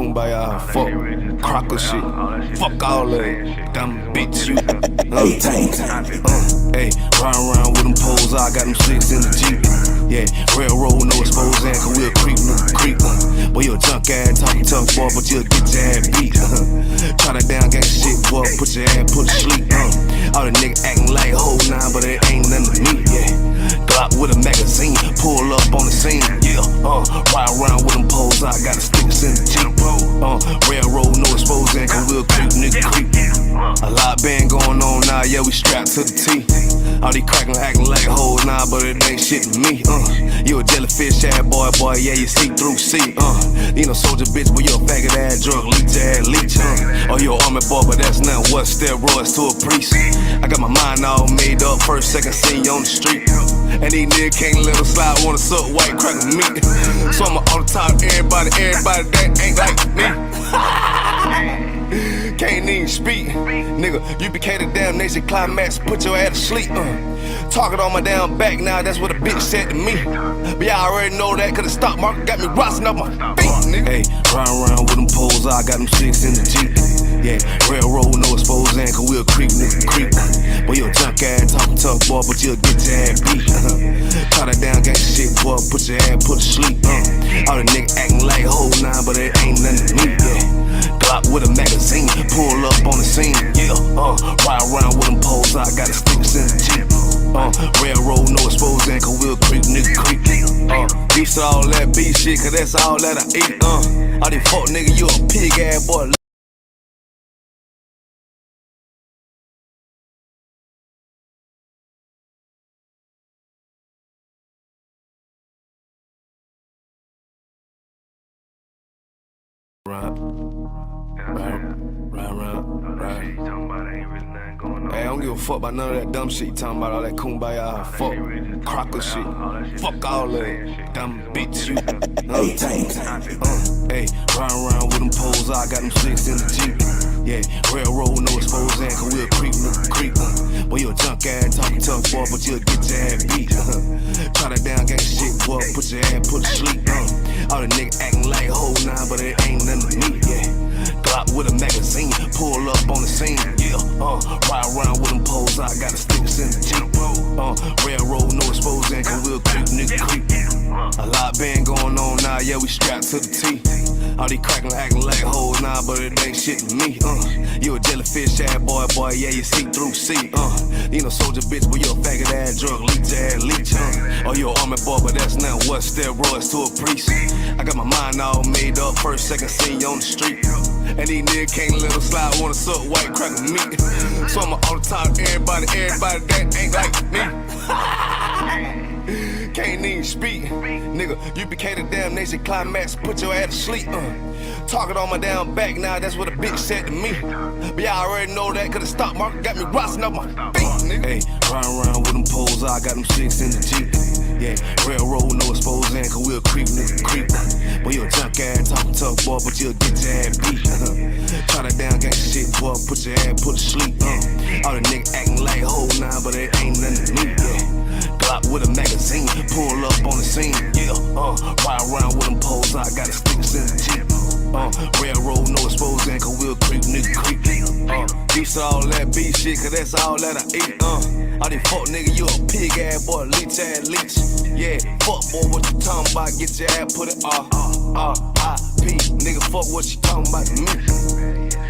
kumbaya, fuck crocker shit, fuck all that, dumb bitch you. Hey, round around with them poles, I got them slicks in the Jeep. Yeah, railroad, no exposed and cause we'll creep, nigga, creep. Boy, you a junk ass, talking tough, boy, but you'll get your ass beat. Try that down gangsta shit, boy, put your ass, put to sleep. All the niggas acting like whole nine, but it ain't nothing to me, yeah. Glock with a magazine, pull up on the scene, yeah. Ride around with them poles, I got the sticks in the Jeep. Railroad, no exposed and cause we'll creep, nigga, creep. A lot been going on now, yeah, we strapped to the T. All these crackin' acting like hoes now, but it ain't shit to me. You a jellyfish ass boy, yeah, you see through C. You know soldier bitch, but you a faggot ass drug leech ass leech. Oh, you a army boy, but that's nothing. What steroids to a priest? I got my mind all made up, first, second scene on the street. And these niggas can't let them slide, wanna suck white cracker meat. So I'm on the top of everybody that ain't like me. Can't even speak, nigga. UPK the damn nation climax, put your ass to sleep. Talking on my damn back now, that's what a bitch said to me. But y'all already know that, cause the stock market got me rocking up my feet, nigga. Hey, round around with them poles, I got them sticks in the Jeep. Yeah, railroad, no exposed and cause we'll creep, nigga, creep. Boy, you a junk ass, talking tough, boy, but you'll get your ass beat. Try that down gangsta shit, boy, put your ass, put to sleep. All the niggas acting like whole nine, but it ain't nothing to me, yeah. Glock with a magazine, pull up on the scene, yeah. Ride around with them poles, I got the sticks in the Jeep. Railroad, no exposed and cause we'll creep, nigga, creep. Beast all that beef shit, cause that's all that I eat. All these fuck nigga, you a pig ass boy. Right. Hey, I don't give a fuck about none of that dumb shit you talking about, all that kumbaya, fuck crocker shit, fuck all that, dumb bitch you. Hey, round around with them poles, I got them slicks in the Jeep. Yeah, railroad, no exposed and cause we'll creep, nigga, creep. Boy, you a junk ass, talking tough, boy, but you'll get your ass beat. Try that down gangsta shit, boy, put your ass, put to sleep. All the niggas acting like whole nine, but it ain't nothing to me, yeah. Glock with a magazine, pull up on the scene, yeah. Ride around with them poles, I got the sticks in the Jeep. Railroad, no exposed and cause we'll creep, nigga, creep. A lot been going on now, yeah, we strapped to the T. All these crackin' acting like hoes now, but it ain't shit to me. You a jellyfish ass boy, yeah, you see through C. You know soldier bitch, but you a faggot ass drug leech ass leech. Oh, you a army boy, but that's nothing. What steroids to a priest? I got my mind all made up, first, second scene on the street. And these niggas can't let them slide, wanna suck white cracker meat. So I'm on the top of everybody that ain't like me. Can't even speak, nigga. UPK the damn nation climax, put your ass to sleep. Talking on my damn back now, that's what a bitch said to me. But y'all already know that, cause the stock market got me rocking up my feet, nigga. Hey, round around with them poles, I got them sticks in the Jeep. Yeah, railroad, no exposed and cause we'll creep, nigga, creep. Boy, you a junk ass, talking tough, boy, but you'll get your ass beat. Try that down gangsta shit, boy, put your ass, put to sleep. All the niggas acting like whole nine, but it ain't nothing to me, yeah. Glock with a magazine, pull up on the scene, yeah. Ride around with them poles, I got the sticks in the Jeep. Railroad, no exposed and cause we'll creep, nigga, creep. Beast all that beef shit, cause that's all that I eat. All these fuck nigga, you a pig ass boy, leech ass leech. Yeah, fuck boy, what you talking about? Get your ass put it R.I.P. Nigga, fuck what you talking about to me.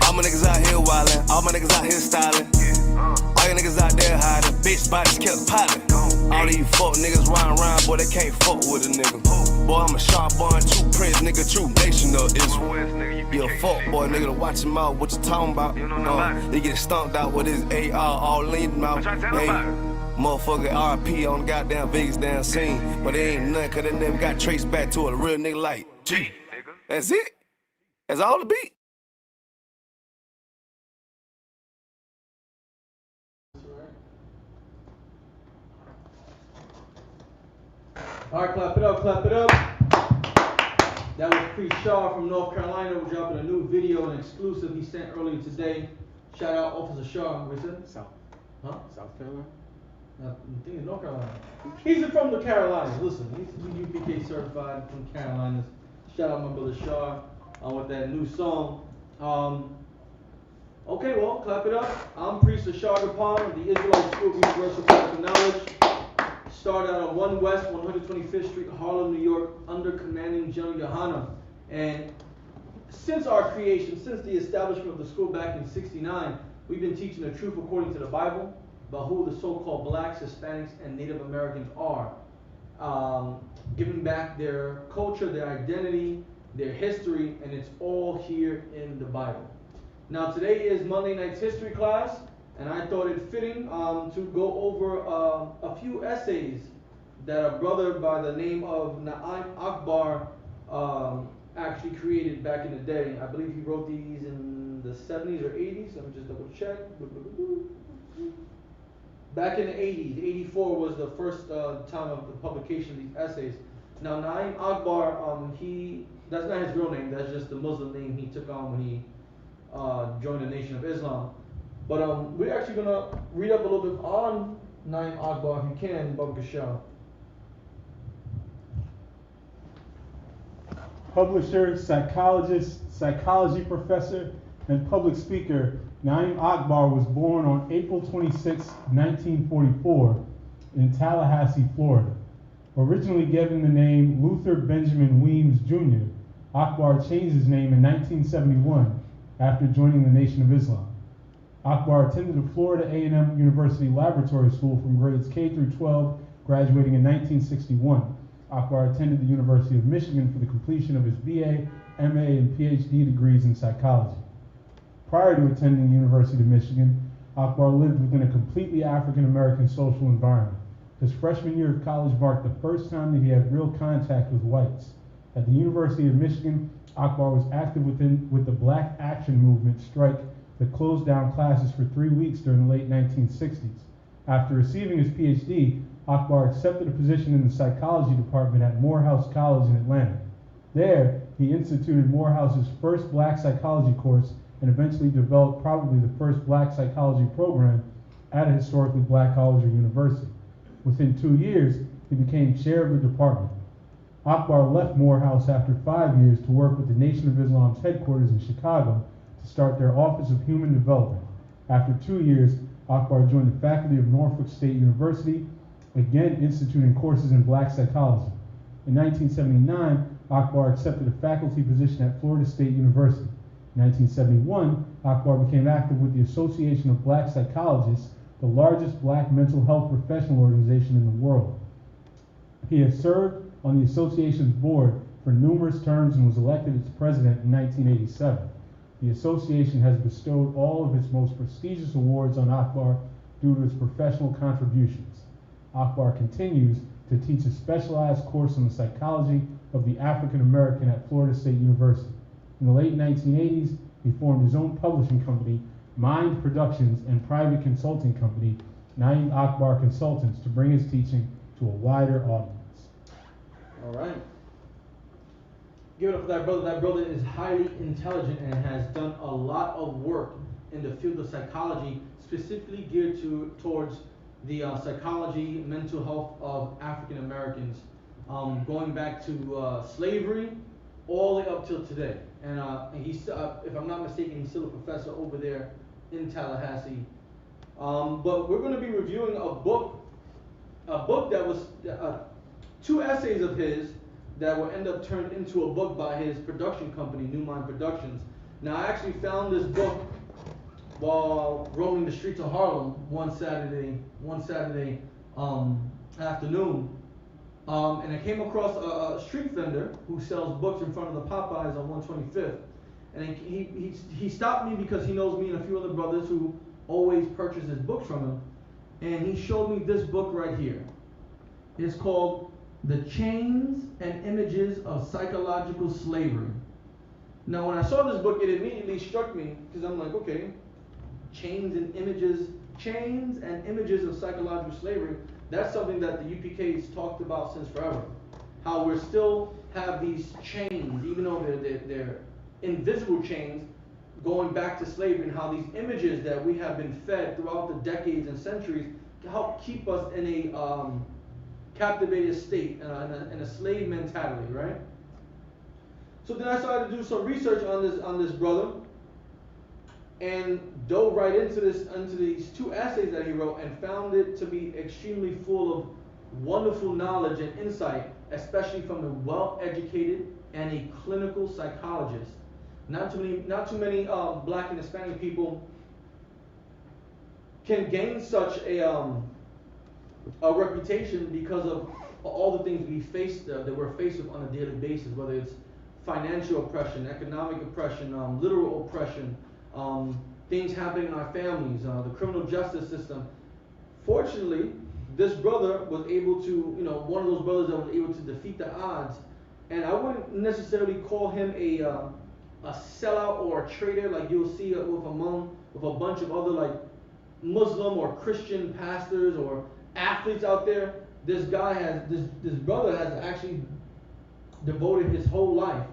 All my niggas out here wildin', all my niggas out here styling. All you niggas out there hiding, bitch bodies kept piling. All these fuck niggas riding around, boy, they can't fuck with a nigga. Boy, I'm a sharp boy, true prince, nigga, true nation of Israel. You a fuck boy, nigga, to watch him out, what you talking about? He get stomped out with his AR all lean mouth. Hey, motherfucker RP on the goddamn Vegas damn scene. But it ain't nothing, cause they never got traced back to a real nigga like G. That's it. That's all the beat. All right, clap it up, clap it up. That was Priest Shaw from North Carolina. We're dropping a new video, an exclusive he sent earlier today. Shout out Officer Shaw. What is it? South. Huh? South Carolina? I'm thinking North Carolina. He's from the Carolinas. Listen, he's UPK certified from Carolinas. Shout out my brother Shaw. with that new song. Okay, well, clap it up. I'm Priest Ashar Gapar of the Israelite School of Universal Practical Knowledge. Started out on 1 West 125th Street, Harlem, New York, under commanding General Yohana. And since our creation, since the establishment of the school back in '69, we've been teaching the truth according to the Bible about who the so-called blacks, Hispanics, and Native Americans are. Giving back their culture, their identity, their history, and it's all here in the Bible. Now today is Monday night's history class, and I thought it fitting to go over a few essays that a brother by the name of Akbar actually created back in the day. I believe he wrote these in the 70s or 80s. Let me just double check. Back in the 80s, 84 was the first time of the publication of these essays. Now Naim Akbar, that's not his real name, that's just the Muslim name he took on when he joined the Nation of Islam. But we're actually going to read up a little bit on Naim Akbar, if you can, Baba Kashal. Publisher, psychologist, psychology professor, and public speaker, Naim Akbar was born on April 26, 1944, in Tallahassee, Florida. Originally given the name Luther Benjamin Weems Jr., Akbar changed his name in 1971 after joining the Nation of Islam. Akbar attended the Florida A&M University Laboratory School from grades K through 12, graduating in 1961. Akbar attended the University of Michigan for the completion of his BA, MA, and Ph.D. degrees in psychology. Prior to attending the University of Michigan, Akbar lived within a completely African-American social environment. His freshman year of college marked the first time that he had real contact with whites. At the University of Michigan, Akbar was active with the Black Action Movement strike that closed down classes for 3 weeks during the late 1960s. After receiving his Ph.D., Akbar accepted a position in the psychology department at Morehouse College in Atlanta. There, he instituted Morehouse's first black psychology course and eventually developed probably the first black psychology program at a historically black college or university. Within 2 years, he became chair of the department. Akbar left Morehouse after 5 years to work with the Nation of Islam's headquarters in Chicago to start their Office of Human Development. After 2 years, Akbar joined the faculty of Norfolk State University, again instituting courses in black psychology. In 1979, Akbar accepted a faculty position at Florida State University. In 1971, Akbar became active with the Association of Black Psychologists, the largest black mental health professional organization in the world. He has served on the association's board for numerous terms and was elected its president in 1987. The association has bestowed all of its most prestigious awards on Akbar due to his professional contributions. Akbar continues to teach a specialized course on the psychology of the African American at Florida State University. In the late 1980s, he formed his own publishing company, Mind Productions, and private consulting company, Naim Akbar Consultants, to bring his teaching to a wider audience. All right. Give it up for that brother. That brother is highly intelligent and has done a lot of work in the field of psychology, specifically geared towards the psychology, mental health of African Americans, going back to slavery all the way up till today. And he's, if I'm not mistaken, he's still a professor over there in Tallahassee. But we're going to be reviewing a book that was 2 essays of his that will end up turned into a book by his production company, New Mind Productions. Now, I actually found this book while roaming the streets of Harlem one Saturday afternoon, and I came across a street vendor who sells books in front of the Popeyes on 125th, and he stopped me because he knows me and a few other brothers who always purchase his books from him, and he showed me this book right here. It's called The Chains and Images of Psychological Slavery. Now, when I saw this book, it immediately struck me because I'm like, okay, chains and images of psychological slavery. That's something that the UPK has talked about since forever. How we still have these chains, even though they're invisible chains, going back to slavery, and how these images that we have been fed throughout the decades and centuries help keep us in a captivated state, in a slave mentality, right? So then I started to do some research on this brother, and dove right into these two essays that he wrote, and found it to be extremely full of wonderful knowledge and insight, especially from a well-educated and a clinical psychologist. Not too many Black and Hispanic people can gain such a reputation because of all the things that we're faced with on a daily basis, whether it's financial oppression, economic oppression, literal oppression, things happening in our families, the criminal justice system. Fortunately, this brother was able to, one of those brothers that was able to defeat the odds. And I wouldn't necessarily call him a sellout or a traitor like you'll see with a bunch of other like Muslim or Christian pastors or athletes out there. This brother has actually devoted his whole life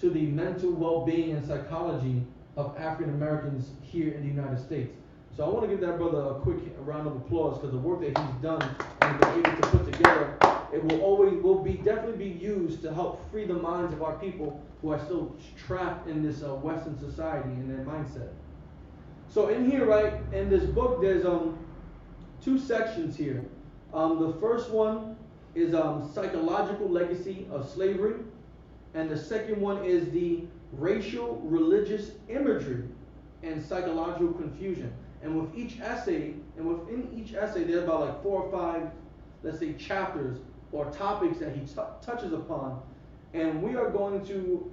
to the mental well-being and psychology of African Americans here in the United States. So I want to give that brother a quick round of applause, because the work that he's done and been able to put together, it will definitely be used to help free the minds of our people who are still trapped in this Western society and their mindset. So in here, right, in this book, there's two sections here. The first one is psychological legacy of slavery, and the second one is the racial religious imagery and psychological confusion. And within each essay, there are about like 4 or 5, let's say, chapters or topics that he touches upon. And we are going to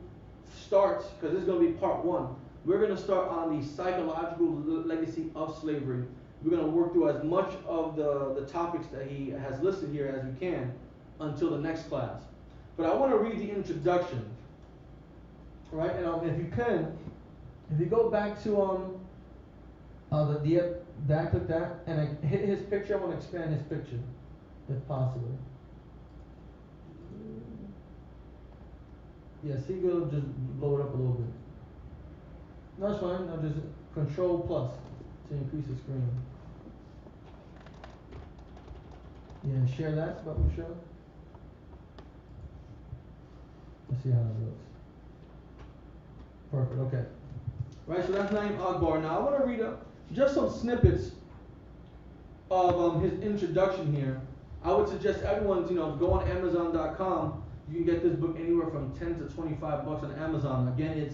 start, because this is going to be part 1. We're going to start on the psychological legacy of slavery. We're going to work through as much of the topics that he has listed here as we can until the next class. But I want to read the introduction. Right? And if you go back to click that, and I hit his picture, I want to expand his picture, if possible. Yeah, see, go just blow it up a little bit. No, it's fine. No, just Control plus to increase the screen. Yeah, share that, but we'll show. Let's see how it looks. Perfect. Okay. Right. So that's Naim Akbar. Now I want to read just some snippets of his introduction here. I would suggest everyone, go on Amazon.com. You can get this book anywhere from $10 to $25 on Amazon. Again,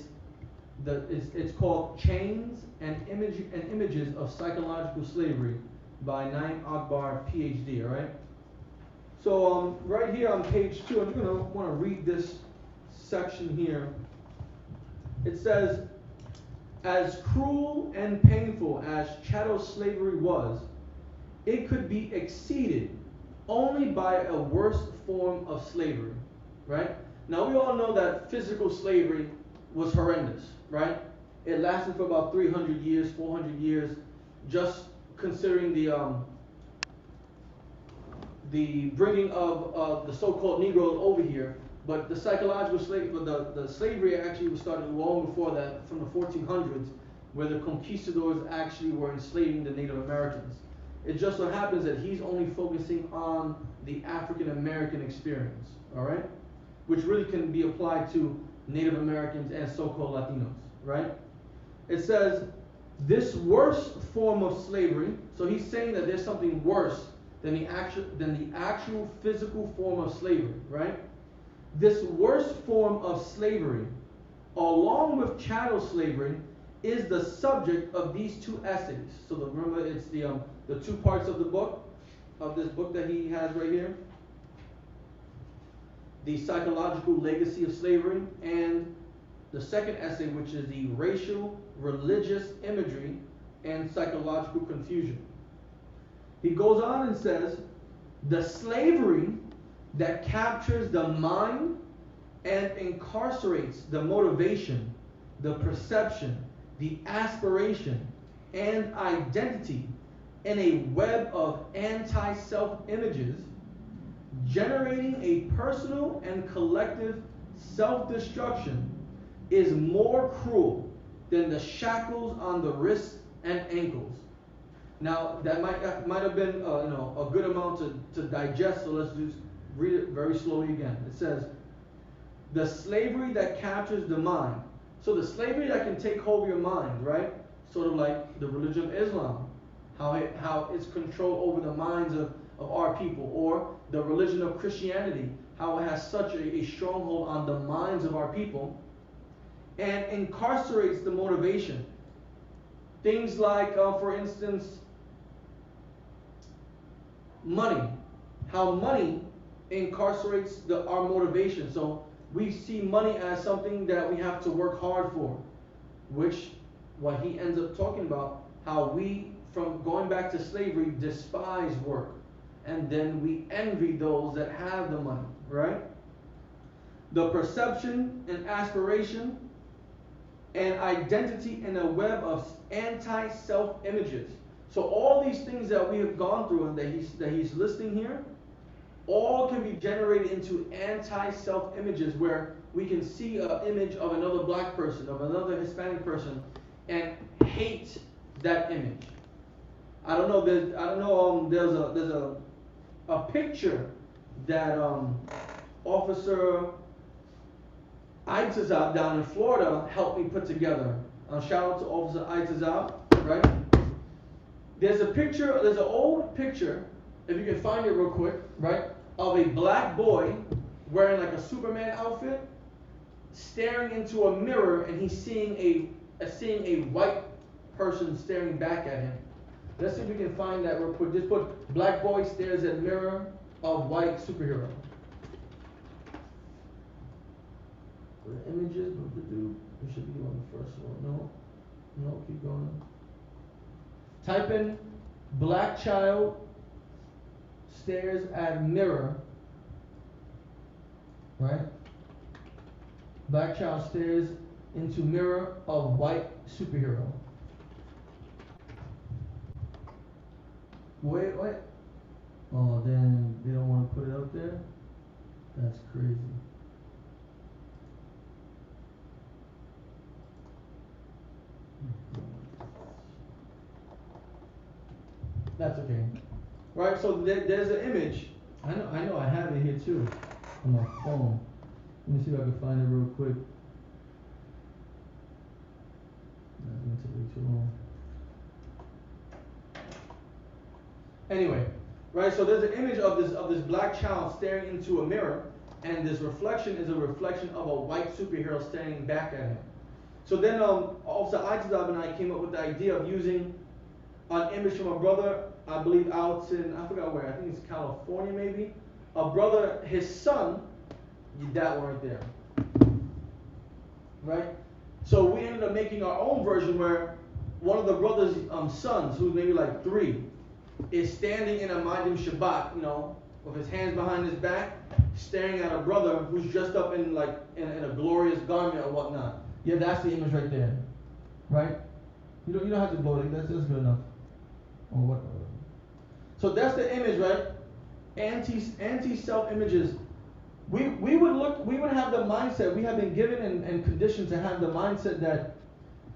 it's called Chains and Images of Psychological Slavery by Naim Akbar, Ph.D. All right. So right here on page 2, I'm going to want to read this section here. It says, as cruel and painful as chattel slavery was, it could be exceeded only by a worse form of slavery, right? Now we all know that physical slavery was horrendous, right? It lasted for about 300 years, 400 years, just considering the bringing of the so-called Negroes over here. But the psychological slavery, the slavery actually was started long before that, from the 1400s, where the conquistadors actually were enslaving the Native Americans. It just so happens that he's only focusing on the African American experience, all right? Which really can be applied to Native Americans and so-called Latinos, right? It says, this worst form of slavery, so he's saying that there's something worse than the actual physical form of slavery, right? This worst form of slavery, along with chattel slavery, is the subject of these two essays. So remember, it's the 2 parts of the book, of this book that he has right here. The psychological legacy of slavery, and the second essay, which is the racial, religious imagery, and psychological confusion. He goes on and says, the slavery that captures the mind and incarcerates the motivation, the perception, the aspiration, and identity in a web of anti-self images, generating a personal and collective self-destruction, is more cruel than the shackles on the wrists and ankles. Now, that might have been a good amount to digest, so let's just read it very slowly again. It says, the slavery that captures the mind. So the slavery that can take hold of your mind, right? Sort of like the religion of Islam, how it's control over the minds of our people, or the religion of Christianity, how it has such a stronghold on the minds of our people, and incarcerates the motivation. Things like, for instance, money. How money incarcerates our motivation. So we see money as something that we have to work hard for, which what he ends up talking about, how we, from going back to slavery, despise work, and then we envy those that have the money, right? The perception and aspiration and identity in a web of anti-self images. So all these things that we have gone through and that he's listing here, all can be generated into anti-self images, where we can see an image of another black person, of another Hispanic person, and hate that image. I don't know. There's a picture that Officer Itazab down in Florida helped me put together. Shout out to Officer Itazab, right? There's an old picture, if you can find it real quick, right, of a black boy wearing like a Superman outfit, staring into a mirror, and he's seeing a white person staring back at him. Let's see if we can find that real quick. Just put black boy stares at mirror of white superhero. The images, it should be on the first one. No, keep going. Type in black child stares at mirror, right? Black child stares into mirror of white superhero. Wait. Oh, then they don't want to put it up there? That's crazy. That's okay. Right, so there's an image. I know I have it here too on my phone. Let me see if I can find it real quick. That's gonna take way too long. Anyway, right, so there's an image of this black child staring into a mirror, and this reflection is a reflection of a white superhero staring back at him. So then Officer Itazab and I came up with the idea of using an image from a brother, I believe out in, I forgot where, I think it's California maybe. A brother, his son, that one right there. Right? So we ended up making our own version where one of the brother's sons, who's maybe like 3, is standing in a Ma'adim Shabbat, with his hands behind his back, staring at a brother who's dressed up in a glorious garment or whatnot. Yeah, that's the image right there. Right? You don't have to blow it, that's good enough. Or what? So that's the image, right? Anti-self images. We would have the mindset, we have been given and conditioned to have the mindset that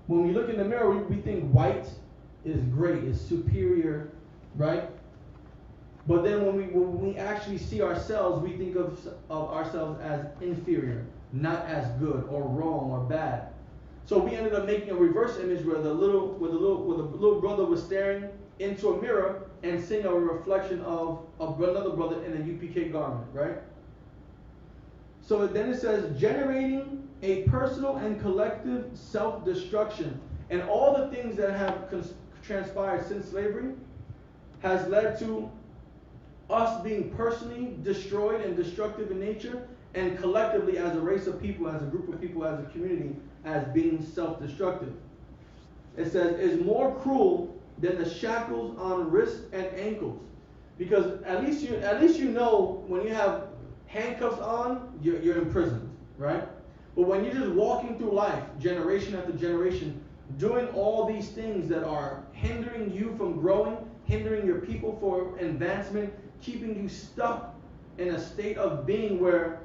when we look in the mirror, we think white is great, is superior, right? But then when we actually see ourselves, we think of ourselves as inferior, not as good or wrong or bad. So we ended up making a reverse image where the little brother was staring into a mirror and seeing a reflection of another brother in a UPK garment, right? So then it says, generating a personal and collective self-destruction. And all the things that have transpired since slavery has led to us being personally destroyed and destructive in nature, and collectively as a race of people, as a group of people, as a community, as being self-destructive. It says, is more cruel than the shackles on wrists and ankles. Because at least you know when you have handcuffs on, you're imprisoned, right? But when you're just walking through life, generation after generation, doing all these things that are hindering you from growing, hindering your people for advancement, keeping you stuck in a state of being where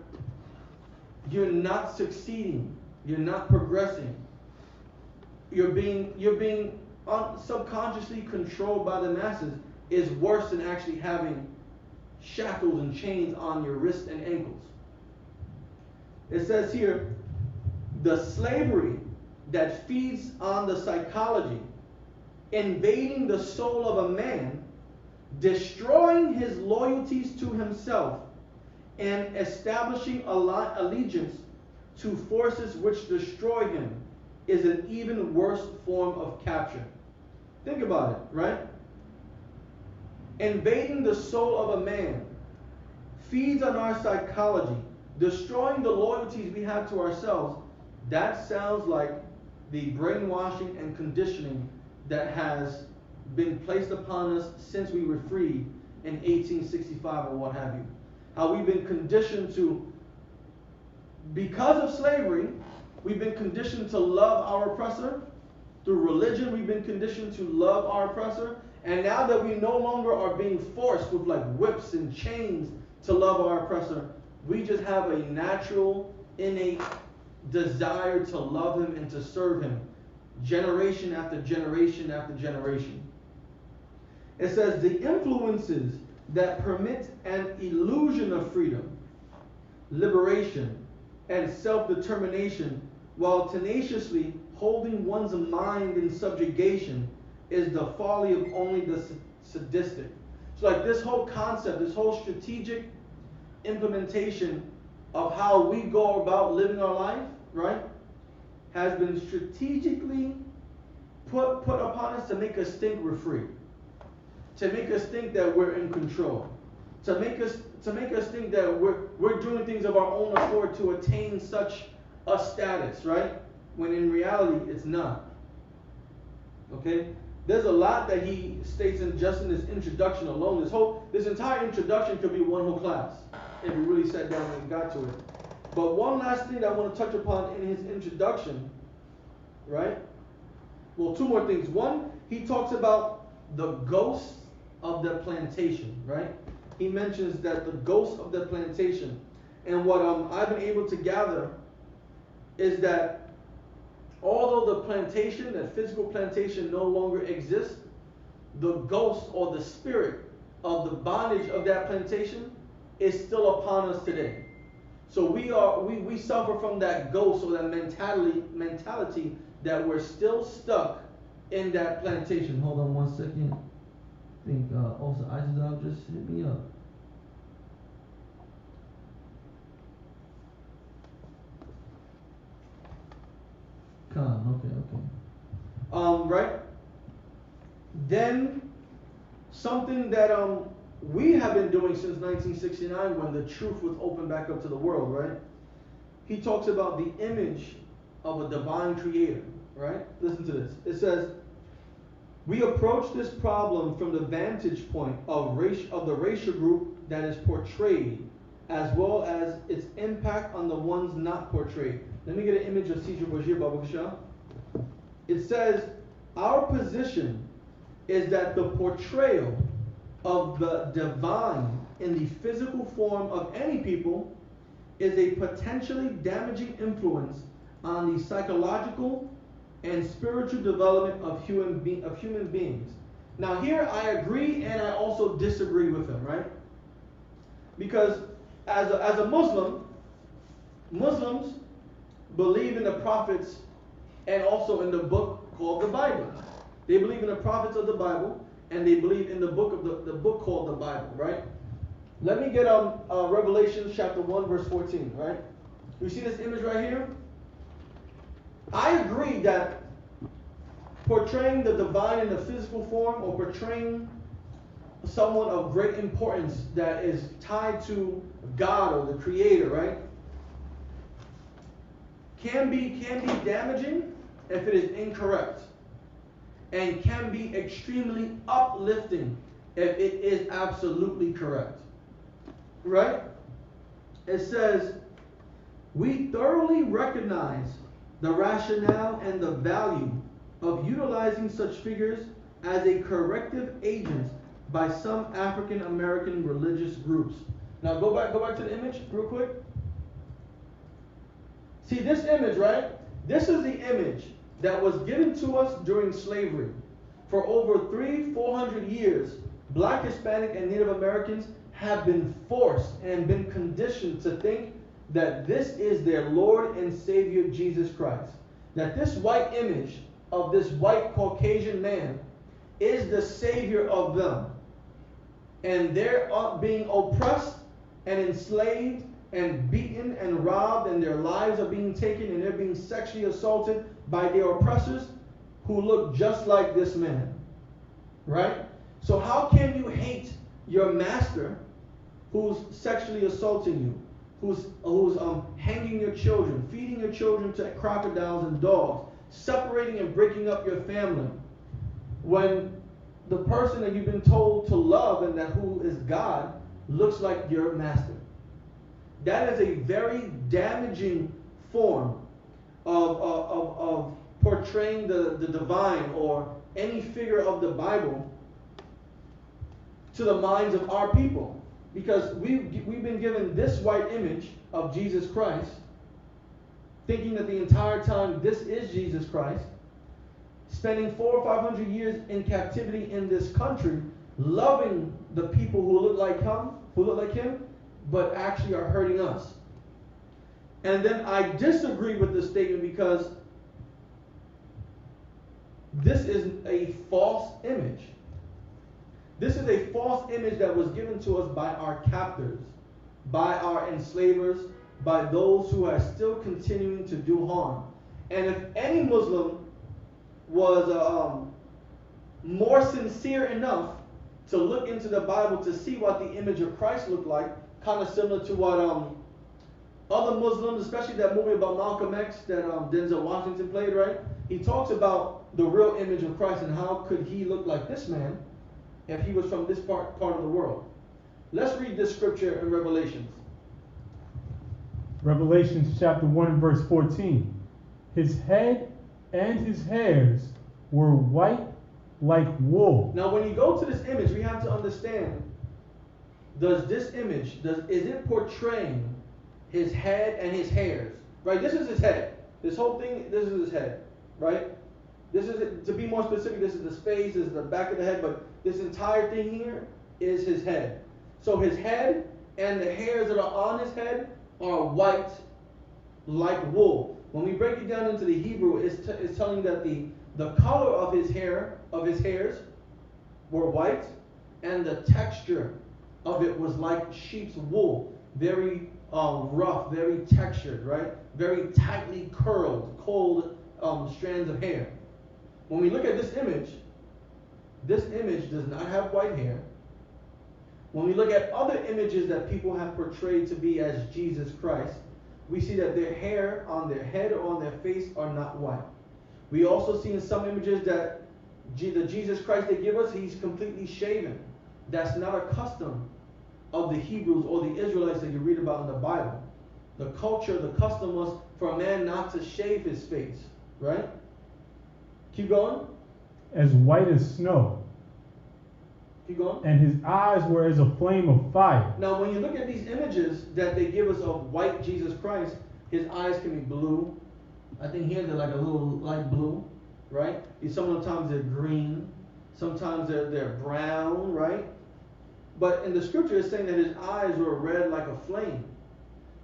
you're not succeeding, you're not progressing, you're being subconsciously controlled by the masses, is worse than actually having shackles and chains on your wrists and ankles. It says here, the slavery that feeds on the psychology, invading the soul of a man, destroying his loyalties to himself, and establishing allegiance to forces which destroy him, is an even worse form of capture. Think about it, right? Invading the soul of a man feeds on our psychology, destroying the loyalties we have to ourselves. That sounds like the brainwashing and conditioning that has been placed upon us since we were freed in 1865 or what have you. How we've been conditioned to, because of slavery, we've been conditioned to love our oppressor. Through religion, we've been conditioned to love our oppressor. And now that we no longer are being forced with like whips and chains to love our oppressor, we just have a natural, innate desire to love him and to serve him, generation after generation after generation. It says the influences that permit an illusion of freedom, liberation, and self-determination while tenaciously holding one's mind in subjugation is the folly of only the sadistic. So like this whole concept, this whole strategic implementation of how we go about living our life, right, has been strategically put upon us to make us think we're free, to make us think that we're in control, to make us think that we're doing things of our own accord to attain such a status, right? When in reality it's not. Okay? There's a lot that he states in just in this introduction alone. This entire introduction could be one whole class if we really sat down and got to it. But one last thing that I want to touch upon in his introduction, right? Well, two more things. One, he talks about the ghost of the plantation, right? He mentions that the ghost of the plantation. And what I've been able to gather is that although the plantation, that physical plantation, no longer exists, the ghost or the spirit of the bondage of that plantation is still upon us today. So we suffer from that ghost or that mentality that we're still stuck in that plantation. Hold on one second. I think also ISUPK just hit me up. Okay. Right? Then something that we have been doing since 1969 when the truth was opened back up to the world, right? He talks about the image of a divine creator, right? Listen to this. It says, we approach this problem from the vantage point of the racial group that is portrayed, as well as its impact on the ones not portrayed. Let me get an image of Caesar Borgia, Baba Shah. It says, our position is that the portrayal of the divine in the physical form of any people is a potentially damaging influence on the psychological and spiritual development of human beings. Now here I agree and I also disagree with him, right? Because as a Muslim, Muslims believe in the prophets and also in the book called the Bible. They believe in the prophets of the Bible and they believe in the book of the book called the Bible, right? Let me get Revelation chapter 1 verse 14, right? You see this image right here? I agree that portraying the divine in the physical form or portraying someone of great importance that is tied to God or the Creator, right, can be damaging if it is incorrect, and can be extremely uplifting if it is absolutely correct, right? It says, we thoroughly recognize the rationale and the value of utilizing such figures as a corrective agent by some African American religious groups. Now go back to the image real quick. See this image, right? This is the image that was given to us during slavery. For over 300-400 years, Black, Hispanic, and Native Americans have been forced and been conditioned to think that this is their Lord and Savior Jesus Christ. That this white image of this white Caucasian man is the Savior of them. And they're being oppressed and enslaved and beaten and robbed, and their lives are being taken, and they're being sexually assaulted by their oppressors who look just like this man. Right? So how can you hate your master who's sexually assaulting you, who's hanging your children, feeding your children to crocodiles and dogs, separating and breaking up your family, when the person that you've been told to love and that who is God looks like your master? That is a very damaging form of portraying the divine or any figure of the Bible to the minds of our people. Because we've been given this white image of Jesus Christ, thinking that the entire time this is Jesus Christ, spending 400 or 500 years in captivity in this country, loving the people who look like him, but actually are hurting us. And then I disagree with this statement because this is a false image. This is a false image that was given to us by our captors, by our enslavers, by those who are still continuing to do harm. And if any Muslim was more sincere enough to look into the Bible to see what the image of Christ looked like, kind of similar to what other Muslims, especially that movie about Malcolm X that Denzel Washington played, right? He talks about the real image of Christ and how could he look like this man if he was from this part of the world. Let's read this scripture in Revelations. Revelations chapter 1 and verse 14. His head and his hairs were white like wool. Now when you go to this image, we have to understand, does this image, is it portraying his head and his hairs? Right, this is his head. This whole thing, this is his head. Right? This is, to be more specific, this is the space, this is the back of the head, but this entire thing here is his head. So his head and the hairs that are on his head are white like wool. When we break it down into the Hebrew, it's telling that the color of his hairs were white, and the texture of it was like sheep's wool. Very rough, very textured, right? Very tightly curled, cold strands of hair. When we look at this image does not have white hair. When we look at other images that people have portrayed to be as Jesus Christ, we see that their hair on their head or on their face are not white. We also see in some images that the Jesus Christ they give us, he's completely shaven. That's not a custom of the Hebrews or the Israelites that you read about in the Bible. The culture, the custom was for a man not to shave his face, right? Keep going. As white as snow. Keep going. And his eyes were as a flame of fire. Now, when you look at these images that they give us of white Jesus Christ, his eyes can be blue. I think here they're like a little light blue, right? Sometimes they're green. Sometimes they're brown, right? But in the scripture, it's saying that his eyes were red like a flame.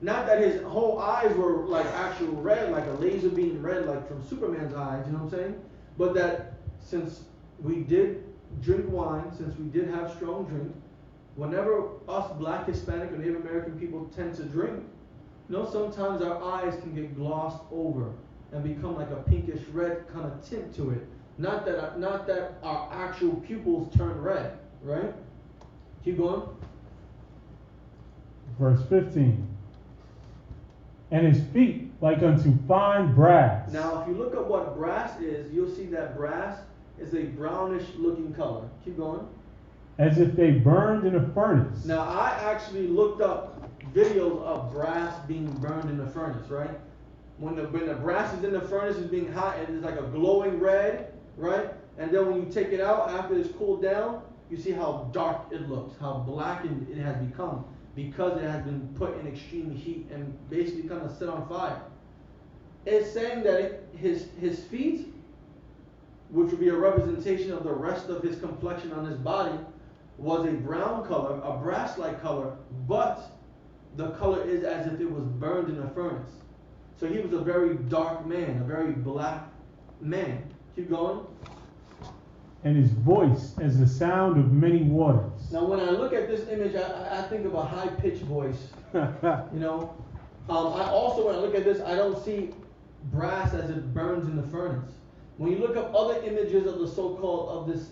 Not that his whole eyes were like actual red, like a laser beam red, like from Superman's eyes, you know what I'm saying? But that since we did drink wine, since we did have strong drink, whenever us black, Hispanic, or Native American people tend to drink, sometimes our eyes can get glossed over and become like a pinkish red kind of tint to it. Not that our actual pupils turn red, right? Keep going. Verse 15. And his feet like unto fine brass. Now, if you look up what brass is, you'll see that brass is a brownish looking color. Keep going. As if they burned in a furnace. Now, I actually looked up videos of brass being burned in a furnace, right? When the brass is in the furnace, it's being hot, and it's like a glowing red, right? And then when you take it out after it's cooled down, you see how dark it looks, how blackened it has become, because it has been put in extreme heat and basically kind of set on fire. It's saying that his feet, which would be a representation of the rest of his complexion on his body, was a brown color, a brass-like color, but the color is as if it was burned in a furnace. So he was a very dark man, a very black man. Keep going. And his voice as the sound of many waters. Now, when I look at this image, I think of a high-pitched voice. You know, I also, when I look at this, I don't see brass as it burns in the furnace. When you look up other images of the so-called, of this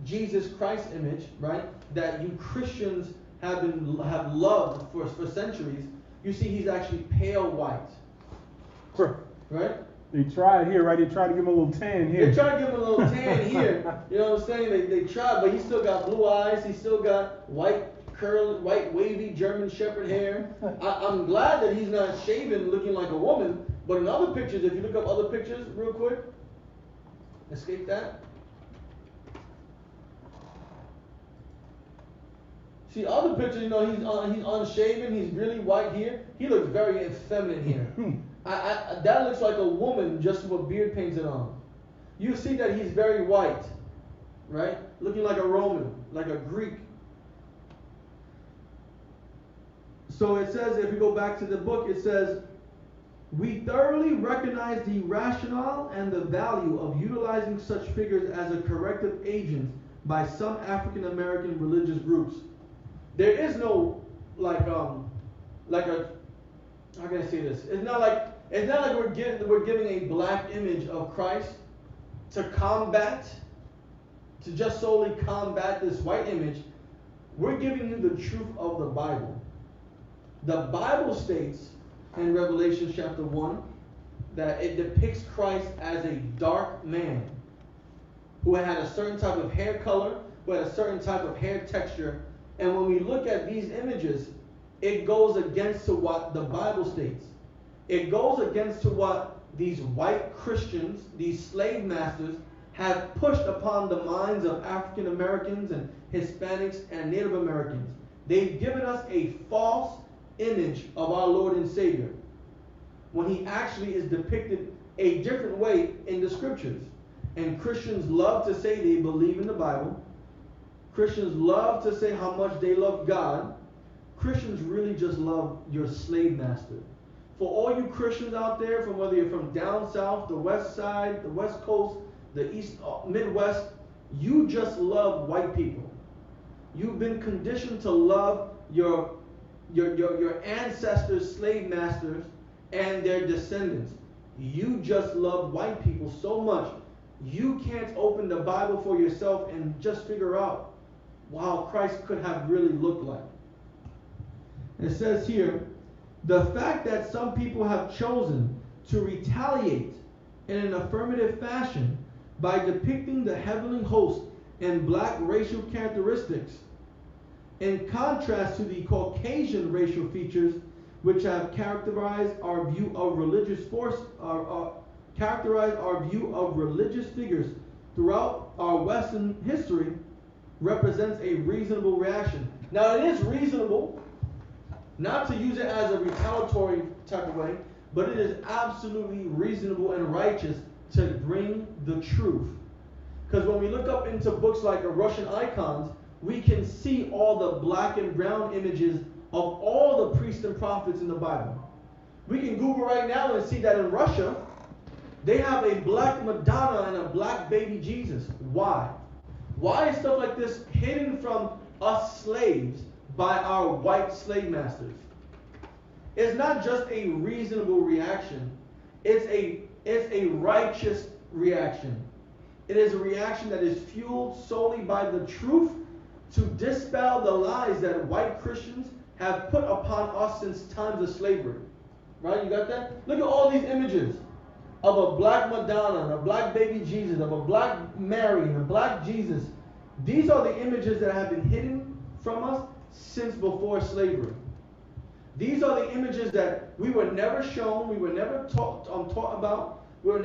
Jesus Christ image, right, that you Christians have loved for centuries, you see he's actually pale white. Right? They tried here, right? They tried to give him a little tan here. They tried to give him a little tan here. You know what I'm saying? They tried, but he still got blue eyes. He still got white wavy German Shepherd hair. I'm glad that he's not shaven looking like a woman. But in other pictures, if you look up other pictures real quick, escape that. See other pictures, you know, he's unshaven. He's really white here. He looks very effeminate here. That looks like a woman just with a beard painted on. You see that he's very white, right? Looking like a Roman, like a Greek. So it says, if we go back to the book, it says, we thoroughly recognize the rationale and the value of utilizing such figures as a corrective agent by some African American religious groups. There is no like a, how can I say this? It's not like we're giving a black image of Christ to just solely combat this white image. We're giving you the truth of the Bible. The Bible states in Revelation chapter 1 that it depicts Christ as a dark man who had a certain type of hair color, who had a certain type of hair texture. And when we look at these images, it goes against to what the Bible states. It goes against to what these white Christians, these slave masters, have pushed upon the minds of African Americans and Hispanics and Native Americans. They've given us a false image of our Lord and Savior when he actually is depicted a different way in the scriptures. And Christians love to say they believe in the Bible. Christians love to say how much they love God. Christians really just love your slave master. For all you Christians out there, from whether you're from down south, the west side, the west coast, the east, Midwest, you just love white people. You've been conditioned to love your ancestors, slave masters, and their descendants. You just love white people so much, you can't open the Bible for yourself and just figure out how Christ could have really looked like. It says here, the fact that some people have chosen to retaliate in an affirmative fashion by depicting the heavenly host in black racial characteristics, in contrast to the Caucasian racial features which have characterized our view of religious figures throughout our Western history, represents a reasonable reaction. Now, it is reasonable not to use it as a retaliatory type of way, but it is absolutely reasonable and righteous to bring the truth. Because when we look up into books like Russian icons, we can see all the black and brown images of all the priests and prophets in the Bible. We can Google right now and see that in Russia, they have a black Madonna and a black baby Jesus. Why? Why is stuff like this hidden from us slaves by our white slave masters? It's not just a reasonable reaction. It's a righteous reaction. It is a reaction that is fueled solely by the truth to dispel the lies that white Christians have put upon us since times of slavery. Right? You got that? Look at all these images of a black Madonna and a black baby Jesus, of a black Mary and a black Jesus. These are the images that have been hidden from us since before slavery. These are the images that we were never shown, we were never taught about, they were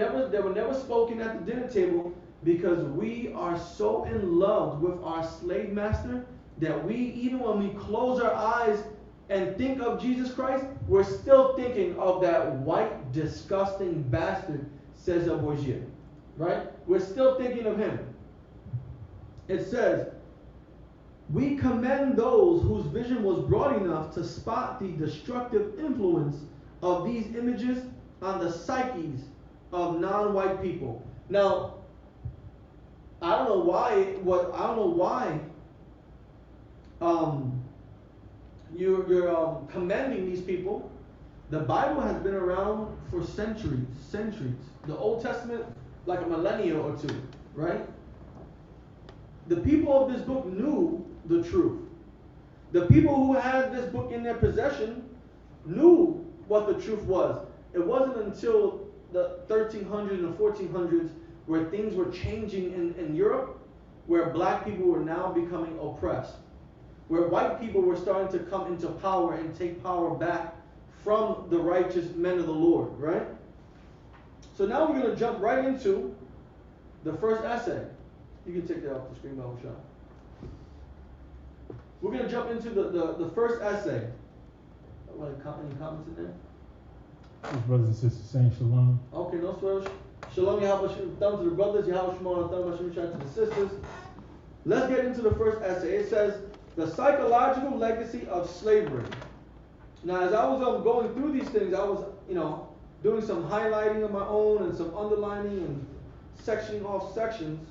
never spoken at the dinner table, because we are so in love with our slave master that we, even when we close our eyes and think of Jesus Christ, we're still thinking of that white, disgusting bastard, Cesar Borgia. Right? We're still thinking of him. It says, We commend those whose vision was broad enough to spot the destructive influence of these images on the psyches of non-white people. Now, I don't know why you're commending these people. The Bible has been around for centuries. The Old Testament, like a millennia or two, right? The people of this book knew the truth. The people who had this book in their possession knew what the truth was. It wasn't until the 1300s and 1400s where things were changing in Europe, where black people were now becoming oppressed, where white people were starting to come into power and take power back from the righteous men of the Lord, right? So now we're going to jump right into the first essay. You can take that off the screen, Bible Shop. We're going to jump into the first essay. Any comments in there? His brothers and sisters saying shalom. Okay, no swear. Shalom, Yahweh, thumb to the brothers, Yahweh, Shemon, thumb, Hashem, to the sisters. Let's get into the first essay. It says, the psychological legacy of slavery. Now, as I was going through these things, I was, doing some highlighting of my own and some underlining and sectioning off sections.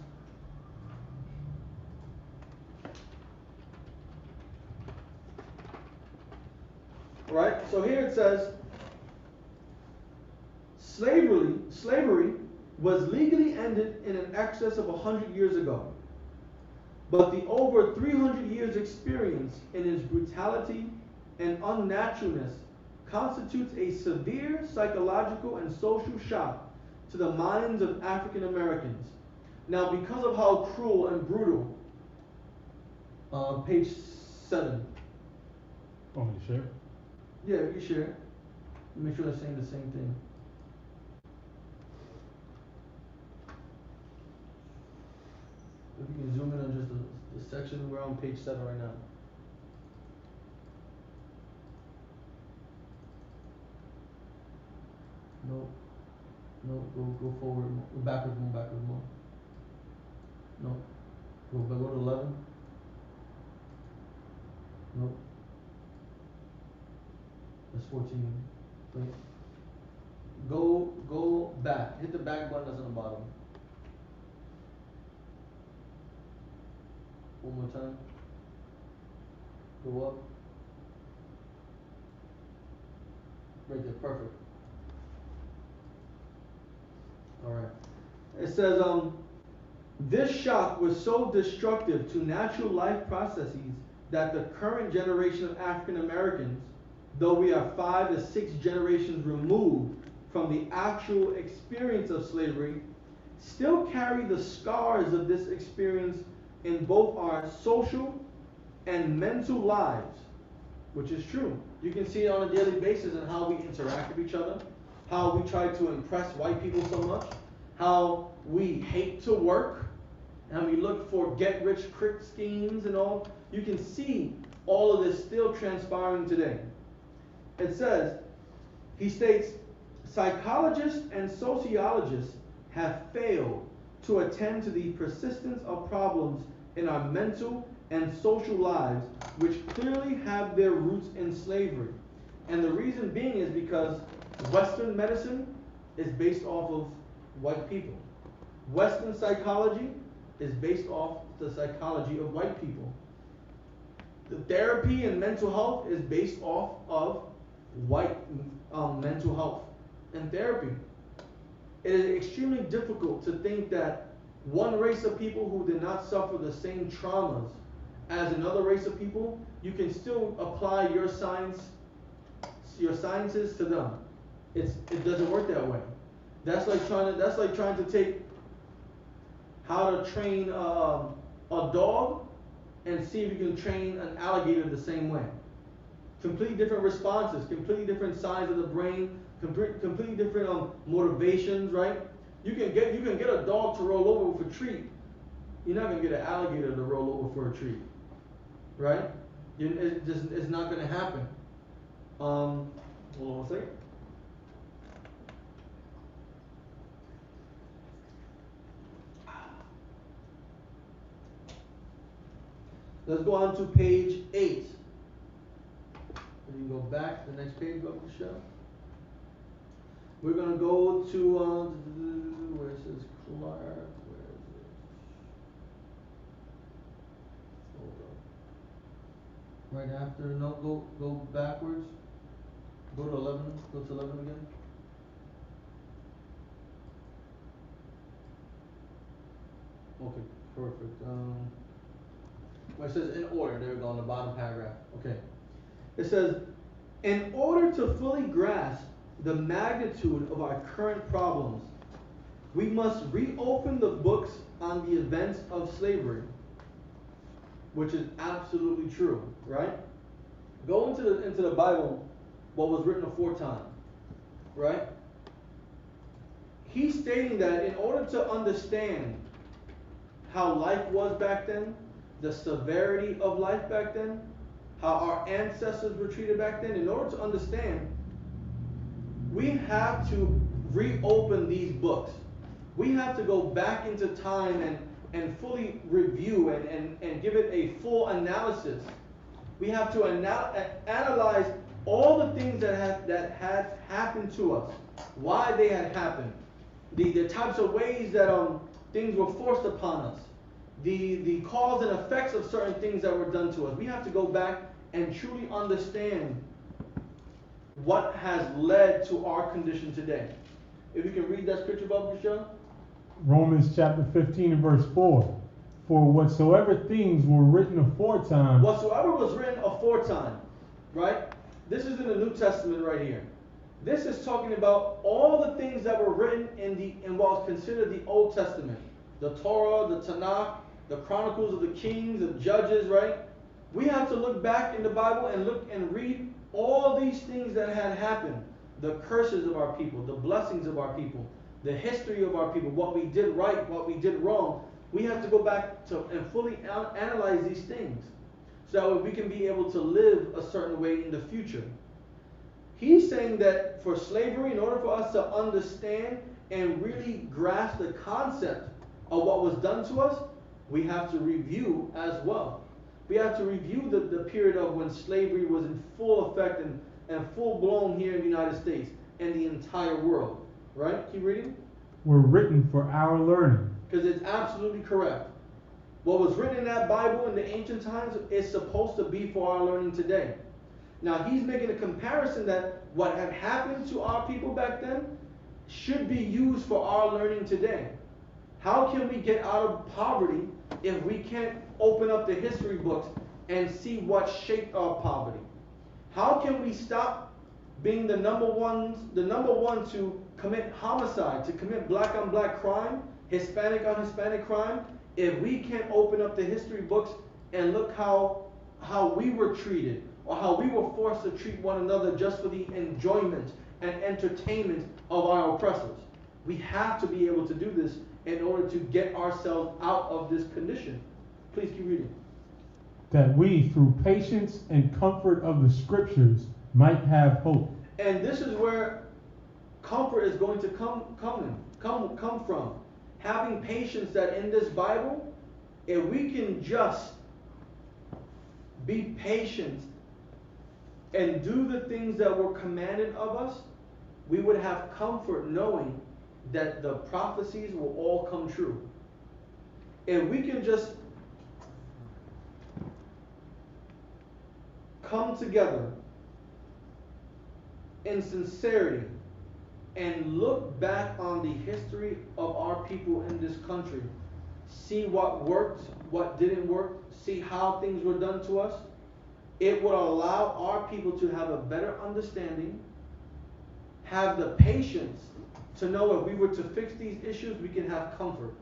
Right? So here it says, slavery was legally ended in an excess of 100 years ago. But the over 300 years experience in its brutality and unnaturalness constitutes a severe psychological and social shock to the minds of African Americans. Now, because of how cruel and brutal, page 7. Want me to share? Yeah, you share. Make sure they're saying the same thing. If you can zoom in on just the section, we're on page 7 right now. No, go forward, go backwards more. No, go to 11. No, that's 14. Wait. Go back. Hit the back button that's on the bottom. One more time. Go up. Right there, perfect. Alright. It says, this shock was so destructive to natural life processes that the current generation of African Americans, though we are 5 to 6 generations removed from the actual experience of slavery, still carry the scars of this experience in both our social and mental lives, which is true. You can see it on a daily basis in how we interact with each other, how we try to impress white people so much, how we hate to work, and we look for get-rich-quick schemes and all. You can see all of this still transpiring today. It says, he states, psychologists and sociologists have failed to attend to the persistence of problems in our mental and social lives, which clearly have their roots in slavery. And the reason being is because Western medicine is based off of white people. Western psychology is based off the psychology of white people. The therapy and mental health is based off of white mental health and therapy. It is extremely difficult to think that one race of people who did not suffer the same traumas as another race of people, you can still apply your sciences to them. It doesn't work that way. That's like trying to take how to train a dog and see if you can train an alligator the same way. Completely different responses, completely different size of the brain, completely different motivations, right? You can get a dog to roll over with a treat. You're not gonna get an alligator to roll over for a treat, right? It's not gonna happen. Hold on one second. Let's go on to page 8. And you can go back to the next page, go Michelle. We're going to go to, where it says Clark, where is it? Hold up. Right after, no, go backwards. Go to 11, go to 11 again. Okay, perfect. Where it says in order, there we go on the bottom paragraph. Okay. It says, in order to fully grasp the magnitude of our current problems, we must reopen the books on the events of slavery, which is absolutely true, right? Go into the Bible, what was written aforetime, right? He's stating that in order to understand how life was back then, the severity of life back then, how our ancestors were treated back then, in order to understand, we have to reopen these books. We have to go back into time and fully review and give it a full analysis. We have to analyze all the things that had happened to us, why they had happened, the types of ways that things were forced upon us, the cause and effects of certain things that were done to us. We have to go back and truly understand what has led to our condition today. If you can read that scripture, Bob Michelle. Romans chapter 15 and verse 4. For whatsoever things were written aforetime. Whatsoever was written aforetime, right? This is in the New Testament right here. This is talking about all the things that were written in what was considered the Old Testament. The Torah, the Tanakh, the Chronicles of the Kings, the Judges, right? We have to look back in the Bible and look and read all these things that had happened. The curses of our people, the blessings of our people, the history of our people, what we did right, what we did wrong. We have to go back to and fully analyze these things so that we can be able to live a certain way in the future. He's saying that for slavery, in order for us to understand and really grasp the concept of what was done to us, we have to review as well. We have to review the period of when slavery was in full effect and full blown here in the United States and the entire world. Right? Keep reading. Were written for our learning. Because it's absolutely correct. What was written in that Bible in the ancient times is supposed to be for our learning today. Now he's making a comparison that what had happened to our people back then should be used for our learning today. How can we get out of poverty if we can't open up the history books and see what shaped our poverty? How can we stop being the number one to commit homicide, to commit black on black crime, Hispanic on Hispanic crime, if we can't open up the history books and look how we were treated, or how we were forced to treat one another just for the enjoyment and entertainment of our oppressors? We have to be able to do this in order to get ourselves out of this condition. Please keep reading. That we, through patience and comfort of the scriptures, might have hope. And this is where comfort is going to come from. Having patience that in this Bible, if we can just be patient and do the things that were commanded of us, we would have comfort knowing that the prophecies will all come true. If we can just come together in sincerity and look back on the history of our people in this country, see what worked, what didn't work, see how things were done to us, it would allow our people to have a better understanding, have the patience to know if we were to fix these issues, we can have comfort.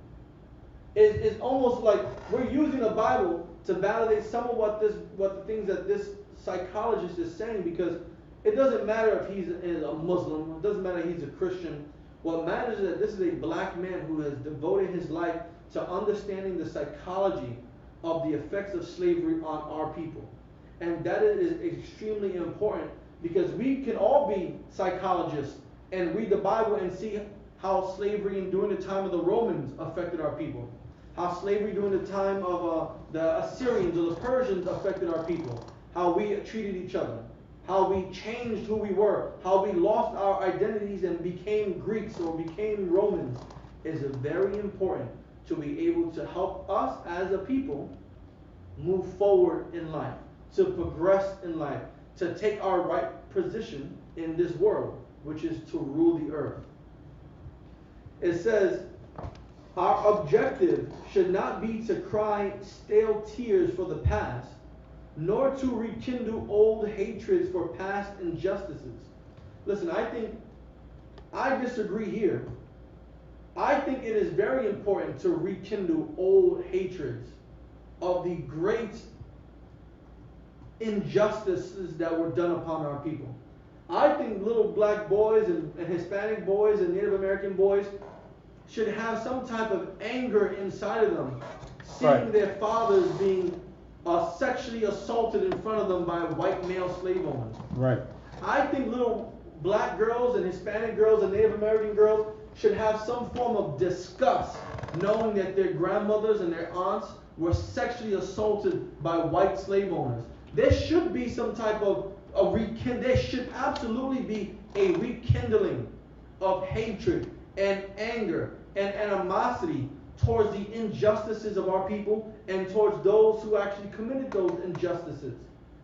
It's almost like we're using the Bible to validate some of what the things that this psychologist is saying, because it doesn't matter if he's a Muslim, it doesn't matter if he's a Christian. What matters is that this is a black man who has devoted his life to understanding the psychology of the effects of slavery on our people. And that is extremely important, because we can all be psychologists and read the Bible and see how slavery and during the time of the Romans affected our people. how slavery during the time of the Assyrians or the Persians affected our people, how we treated each other, how we changed who we were, how we lost our identities and became Greeks or became Romans, is very important to be able to help us as a people move forward in life, to progress in life, to take our right position in this world, which is to rule the earth. It says, our objective should not be to cry stale tears for the past, nor to rekindle old hatreds for past injustices. Listen, I disagree here. I think it is very important to rekindle old hatreds of the great injustices that were done upon our people. I think little black boys and Hispanic boys and Native American boys should have some type of anger inside of them, seeing their fathers being sexually assaulted in front of them by white male slave owners. Right. I think little black girls and Hispanic girls and Native American girls should have some form of disgust knowing that their grandmothers and their aunts were sexually assaulted by white slave owners. There should be some type of there should absolutely be a rekindling of hatred and anger and animosity towards the injustices of our people and towards those who actually committed those injustices,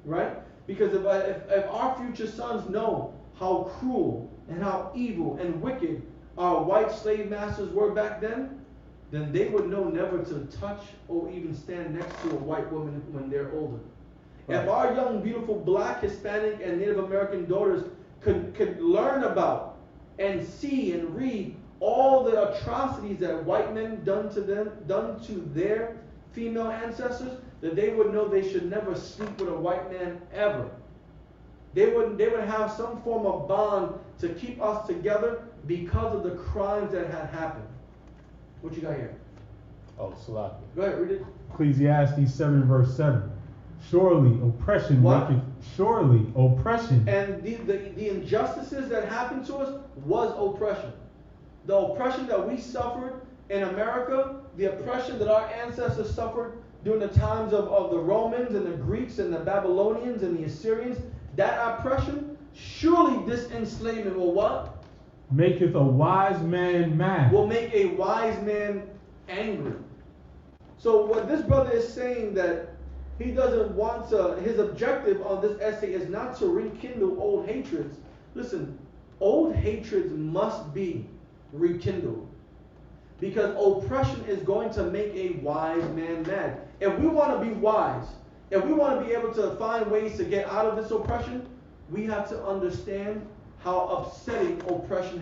right? Because if our future sons know how cruel and how evil and wicked our white slave masters were back then they would know never to touch or even stand next to a white woman when they're older. Right. If our young, beautiful black, Hispanic, and Native American daughters could learn about and see and read all the atrocities that white men done to their female ancestors, that they would know they should never sleep with a white man ever. They would have some form of bond to keep us together because of the crimes that had happened. What you got here? Oh, Salaki. Go ahead, read it. Ecclesiastes 7 verse 7. Surely oppression What? Surely oppression. And the injustices that happened to us was oppression. The oppression that we suffered in America, the oppression that our ancestors suffered during the times of the Romans and the Greeks and the Babylonians and the Assyrians, that oppression, surely this enslavement will what? Maketh a wise man mad. Will make a wise man angry. So what this brother is saying, that he doesn't want to, his objective on this essay is not to rekindle old hatreds. Listen, old hatreds must be rekindled. Because oppression is going to make a wise man mad. If we want to be wise, if we want to be able to find ways to get out of this oppression, we have to understand how upsetting oppression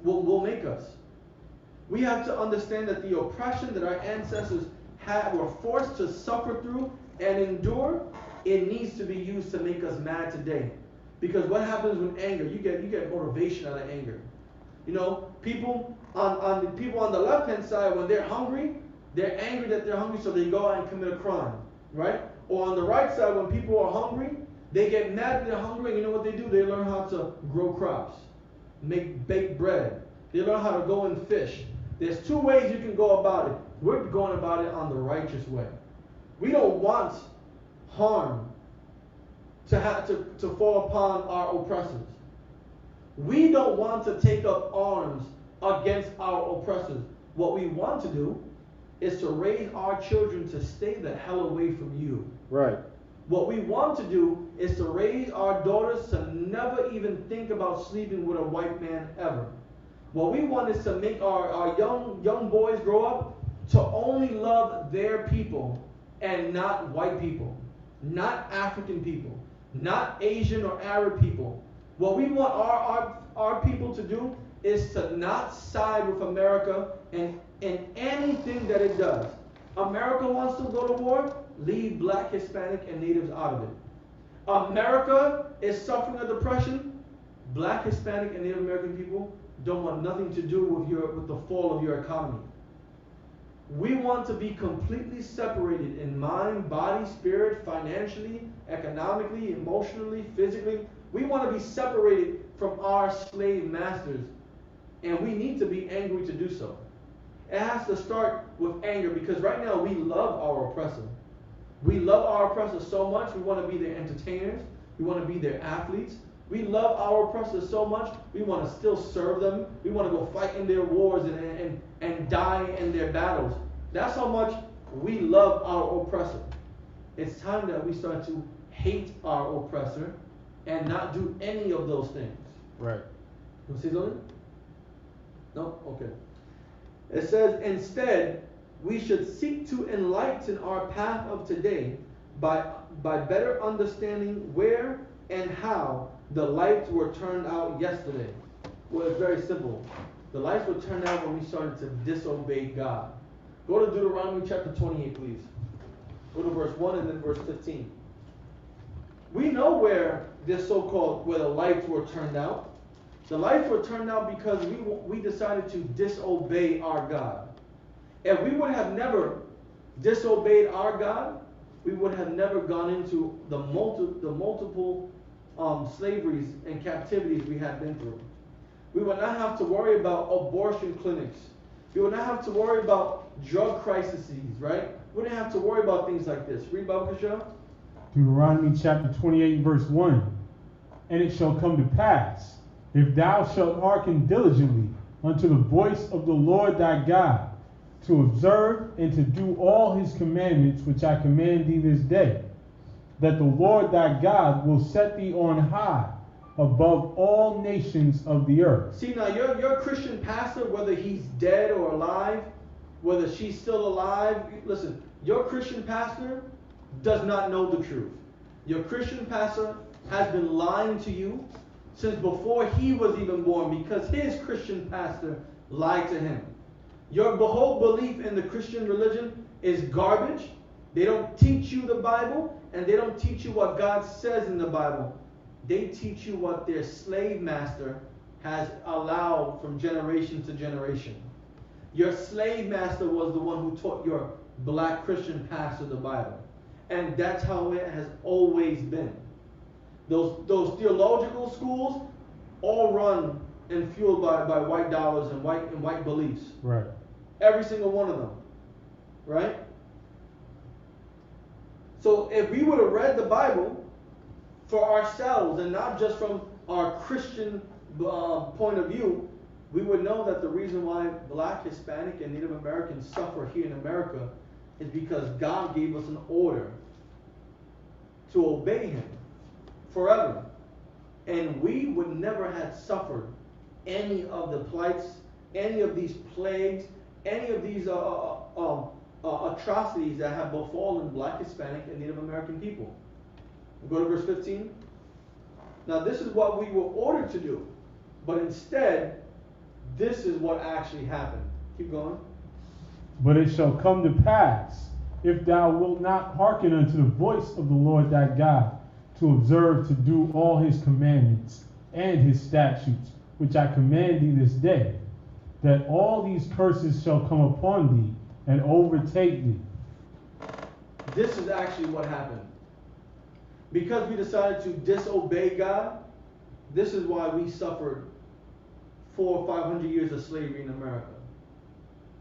will make us. We have to understand that the oppression that our ancestors were forced to suffer through and endure, it needs to be used to make us mad today. Because what happens with anger? You get motivation out of anger. You know, people on the left-hand side, when they're hungry, they're angry that they're hungry, so they go out and commit a crime, right? Or on the right side, when people are hungry, they get mad that they're hungry, and you know what they do? They learn how to grow crops, bake bread. They learn how to go and fish. There's two ways you can go about it. We're going about it on the righteous way. We don't want harm to fall upon our oppressors. We don't want to take up arms against our oppressors. What we want to do is to raise our children to stay the hell away from you. Right. What we want to do is to raise our daughters to never even think about sleeping with a white man ever. What we want is to make our young boys grow up to only love their people and not white people, not African people, not Asian or Arab people. What we want our people to do is to not side with America in anything that it does. America wants to go to war, leave black, Hispanic, and natives out of it. America is suffering a depression, black, Hispanic, and Native American people don't want nothing to do with the fall of your economy. We want to be completely separated in mind, body, spirit, financially, economically, emotionally, physically. We want to be separated from our slave masters, and we need to be angry to do so. It has to start with anger, because right now we love our oppressor. We love our oppressors so much, we want to be their entertainers. We want to be their athletes. We love our oppressors so much, we want to still serve them. We want to go fight in their wars and die in their battles. That's how much we love our oppressor. It's time that we start to hate our oppressor and not do any of those things. Right. You want to say something? No? Okay. It says, instead, we should seek to enlighten our path of today by better understanding where and how the lights were turned out yesterday. Well, it's very simple. The lights were turned out when we started to disobey God. Go to Deuteronomy chapter 28, please. Go to verse 1 and then verse 15. We know where this so-called, where the lights were turned out. The lights were turned out because we decided to disobey our God. If we would have never disobeyed our God, we would have never gone into the multiple slaveries and captivities we have been through. We would not have to worry about abortion clinics. We would not have to worry about drug crises, right? We wouldn't have to worry about things like this. Read Bible, Kasha. Deuteronomy chapter 28, verse 1. And it shall come to pass, if thou shalt hearken diligently unto the voice of the Lord thy God, to observe and to do all his commandments which I command thee this day, that the Lord thy God will set thee on high above all nations of the earth. See, now your Christian pastor, whether he's dead or alive, whether she's still alive, listen, your Christian pastor does not know the truth. Your Christian pastor has been lying to you since before he was even born, because his Christian pastor lied to him. Your whole belief in the Christian religion is garbage. They don't teach you the Bible, and they don't teach you what God says in the Bible. They teach you what their slave master has allowed from generation to generation. Your slave master was the one who taught your black Christian pastor the Bible. And that's how it has always been. Those theological schools all run and fueled by white dollars and white beliefs. Right. Every single one of them. Right? So if we would have read the Bible for ourselves and not just from our Christian point of view, we would know that the reason why black, Hispanic, and Native Americans suffer here in America is because God gave us an order to obey him forever. And we would never have suffered any of the plights, any of these plagues, any of these atrocities that have befallen black, Hispanic, and Native American people. Go to verse 15. Now this is what we were ordered to do, but instead, this is what actually happened. Keep going. But it shall come to pass, if thou wilt not hearken unto the voice of the Lord thy God, to observe to do all his commandments and his statutes, which I command thee this day, that all these curses shall come upon thee and overtake thee. This is actually what happened. Because we decided to disobey God, this is why we suffered 400 or 500 years of slavery in America.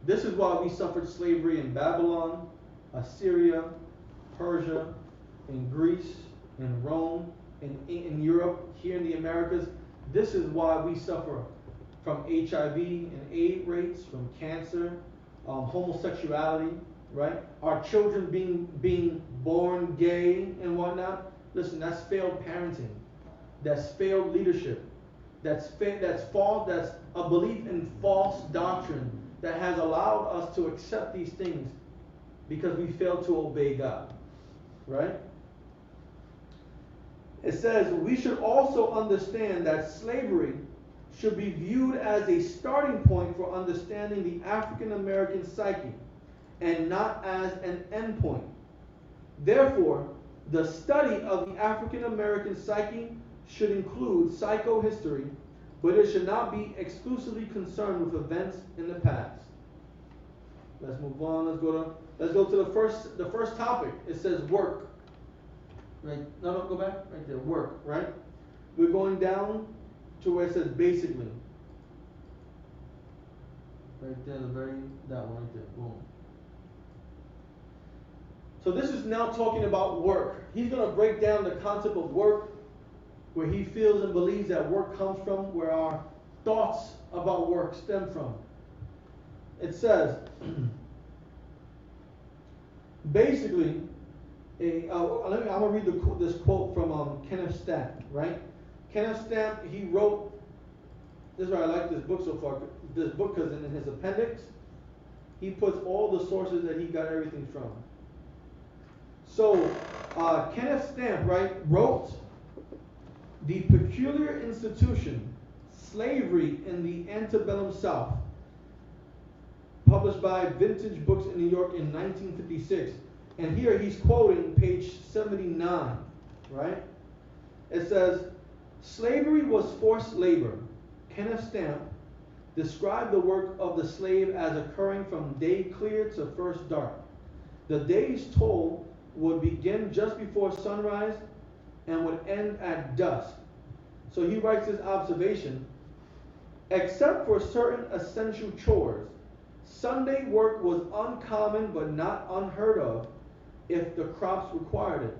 This is why we suffered slavery in Babylon, Assyria, Persia, in Greece, in Rome, in Europe, here in the Americas. This is why we suffer from HIV and AIDS rates, from cancer, homosexuality, right? Our children being born gay and whatnot. Listen, that's failed parenting. That's failed leadership. That's false. That's a belief in false doctrine that has allowed us to accept these things because we failed to obey God, right? It says we should also understand that slavery should be viewed as a starting point for understanding the African American psyche and not as an endpoint. Therefore, the study of the African American psyche should include psychohistory, but it should not be exclusively concerned with events in the past. Let's move on. Let's go to the first topic. It says work. Right? No, go back. Right there. Work. Right? We're going down to where it says basically. Right there, that one right there. Boom. So this is now talking about work. He's going to break down the concept of work, where he feels and believes that work comes from, where our thoughts about work stem from. It says, basically, I'm going to read this quote from Kenneth Stamp, right? Kenneth Stamp, he wrote, this is why I like this book so far, this book, because in his appendix, he puts all the sources that he got everything from. So, Kenneth Stamp, right, wrote, "The peculiar institution, slavery in the antebellum South," published by Vintage Books in New York in 1956. And here he's quoting page 79, right? It says, "Slavery was forced labor. Kenneth Stamp described the work of the slave as occurring from day clear to first dark. The day's toll would begin just before sunrise and would end at dusk." So he writes this observation, "Except for certain essential chores, Sunday work was uncommon but not unheard of if the crops required it.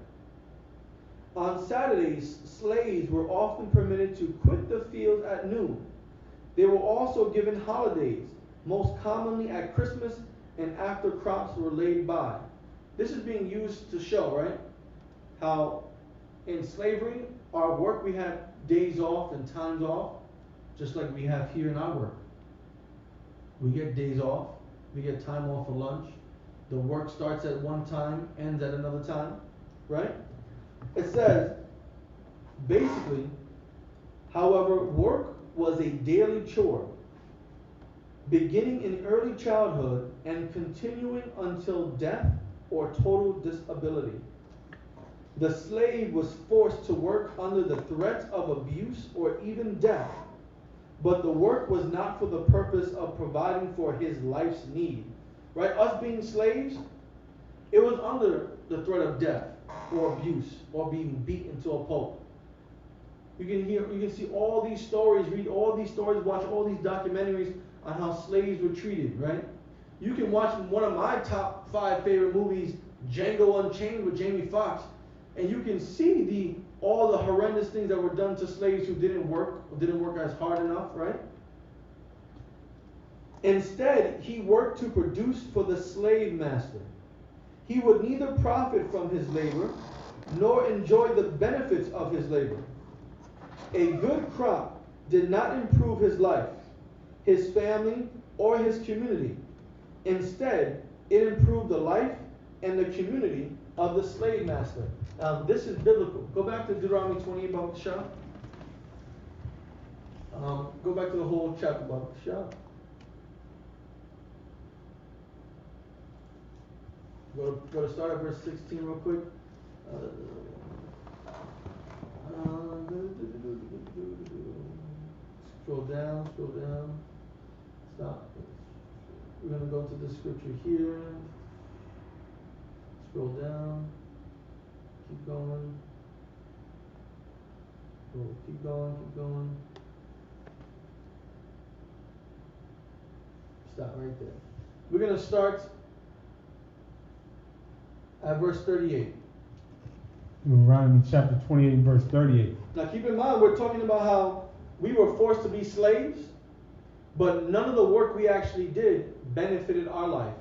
On Saturdays, slaves were often permitted to quit the fields at noon. They were also given holidays, most commonly at Christmas and after crops were laid by." This is being used to show, right, how in slavery, our work, we had days off and times off, just like we have here in our work. We get days off, we get time off for lunch. The work starts at one time, ends at another time, right? It says, basically, however, work was a daily chore, beginning in early childhood and continuing until death or total disability. The slave was forced to work under the threat of abuse or even death, but the work was not for the purpose of providing for his life's need. Right? Us being slaves, it was under the threat of death or abuse or being beaten to a pulp. You can see all these stories, read all these stories, watch all these documentaries on how slaves were treated, right? You can watch one of my top 5 favorite movies, Django Unchained with Jamie Foxx, and you can see all the horrendous things that were done to slaves who didn't work as hard enough, right? Instead, he worked to produce for the slave master. He would neither profit from his labor nor enjoy the benefits of his labor. A good crop did not improve his life, his family, or his community. Instead, it improved the life and the community of the slave master. This is biblical. Go back to Deuteronomy 28, Baruch Shah. Go back to the whole chapter, Baruch Shah. Go to start at verse 16 real quick. Scroll down. Stop. We're going to go to the scripture here. Scroll down. Keep going. Keep going. Stop right there. We're going to start at verse 38. Deuteronomy chapter 28, verse 38. Now keep in mind, we're talking about how we were forced to be slaves, but none of the work we actually did benefited our life.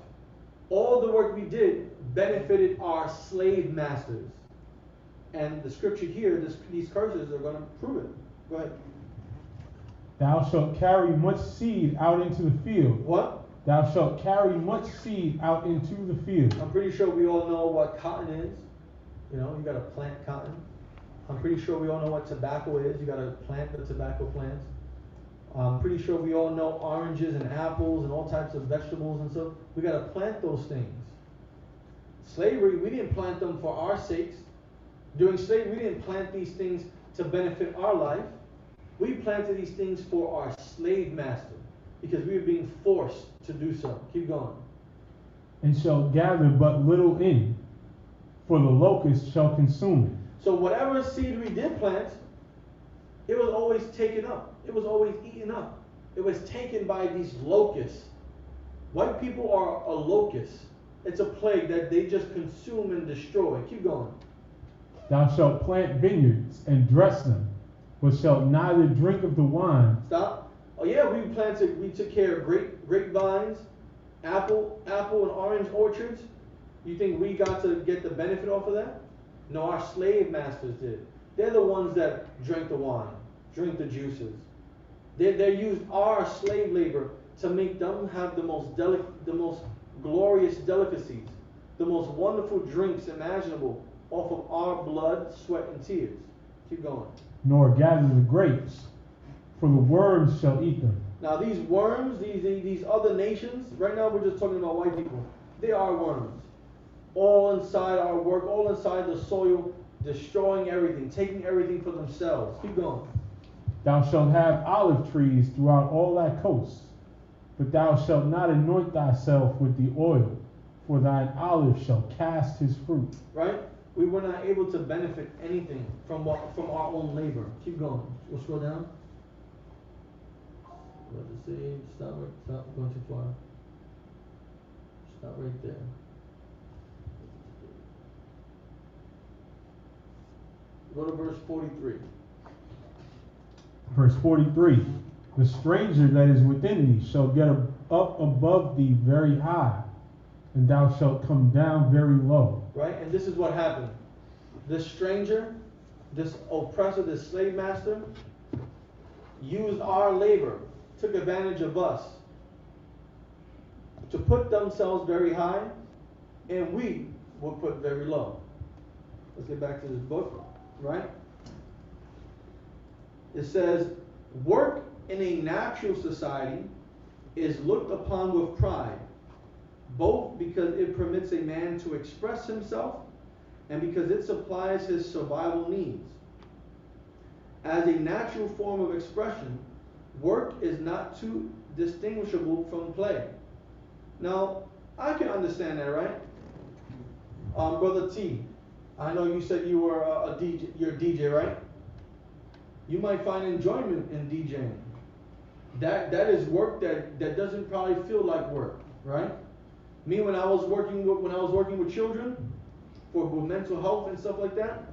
All the work we did benefited our slave masters. And the scripture here, these curses are going to prove it. Go ahead. Thou shalt carry much seed out into the field. What? Thou shalt carry much seed out into the field. I'm pretty sure we all know what cotton is. You know, you got to plant cotton. I'm pretty sure we all know what tobacco is. You got to plant the tobacco plants. I'm pretty sure we all know oranges and apples and all types of vegetables and stuff. We got to plant those things. Slavery, we didn't plant them for our sakes. During slavery, we didn't plant these things to benefit our life. We planted these things for our slave master because we were being forced to do so. Keep going. And shall gather but little in, for the locust shall consume it. So whatever seed we did plant, it was always taken up. It was always eaten up. It was taken by these locusts. White people are a locust. It's a plague that they just consume and destroy. Keep going. Thou shalt plant vineyards and dress them, but shalt neither drink of the wine. Stop. Oh yeah, we took care of grapevines, apple and orange orchards. You think we got to get the benefit off of that? No, our slave masters did. They're the ones that drank the wine, drink the juices. They used our slave labor to make them have the most glorious delicacies, the most wonderful drinks imaginable off of our blood, sweat, and tears. Keep going. Nor gather the grapes, for the worms shall eat them. Now these worms, these other nations, right now we're just talking about white people. They are worms. All inside our work, all inside the soil, destroying everything, taking everything for themselves. Keep going. Thou shalt have olive trees throughout all thy coasts, but thou shalt not anoint thyself with the oil, for thine olive shall cast his fruit. Right? We were not able to benefit anything from our own labor. Keep going. We'll scroll down. What to say? Stop going too far. Stop right there. Go to verse 43. Verse 43. The stranger that is within thee shall get up above thee very high, and thou shalt come down very low. Right? And this is what happened. This stranger, this oppressor, this slave master, used our labor, took advantage of us to put themselves very high, and we were put very low. Let's get back to this book, right? It says, work in a natural society is looked upon with pride, both because it permits a man to express himself and because it supplies his survival needs. As a natural form of expression, work is not too distinguishable from play. Now, I can understand that, right? Brother T, I know you said you were a DJ, you're a DJ, right? You might find enjoyment in DJing. That is work that doesn't probably feel like work, right? Me, when I was working with children with mental health and stuff like that,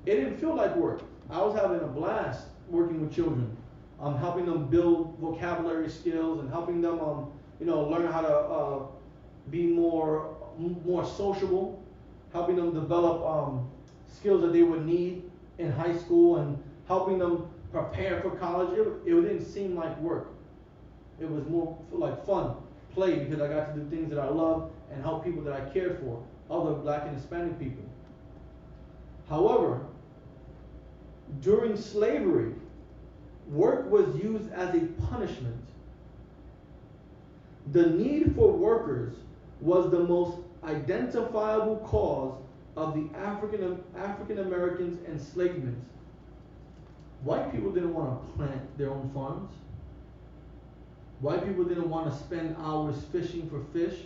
it didn't feel like work. I was having a blast working with children. Helping them build vocabulary skills and helping them learn how to be more sociable, helping them develop skills that they would need in high school and helping them prepare for college. It didn't seem like work. It was more like fun, play, because I got to do things that I love and help people that I cared for, other Black and Hispanic people. However, during slavery, work was used as a punishment. The need for workers was the most identifiable cause of the African Americans' enslavement. White people didn't want to plant their own farms. White people didn't want to spend hours fishing for fish.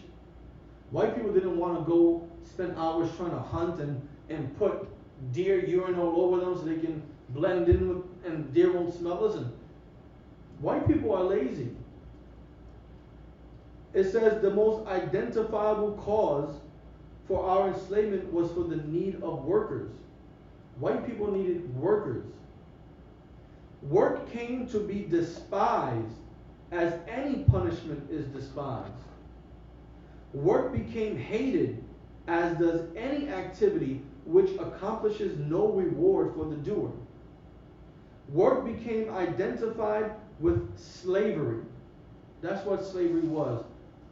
White people didn't want to go spend hours trying to hunt and put deer urine all over them so they can blend in with, and deer won't smell. Listen, white people are lazy. It says the most identifiable cause for our enslavement was for the need of workers. White people needed workers. Work came to be despised as any punishment is despised. Work became hated as does any activity which accomplishes no reward for the doer. Work became identified with slavery. That's what slavery was.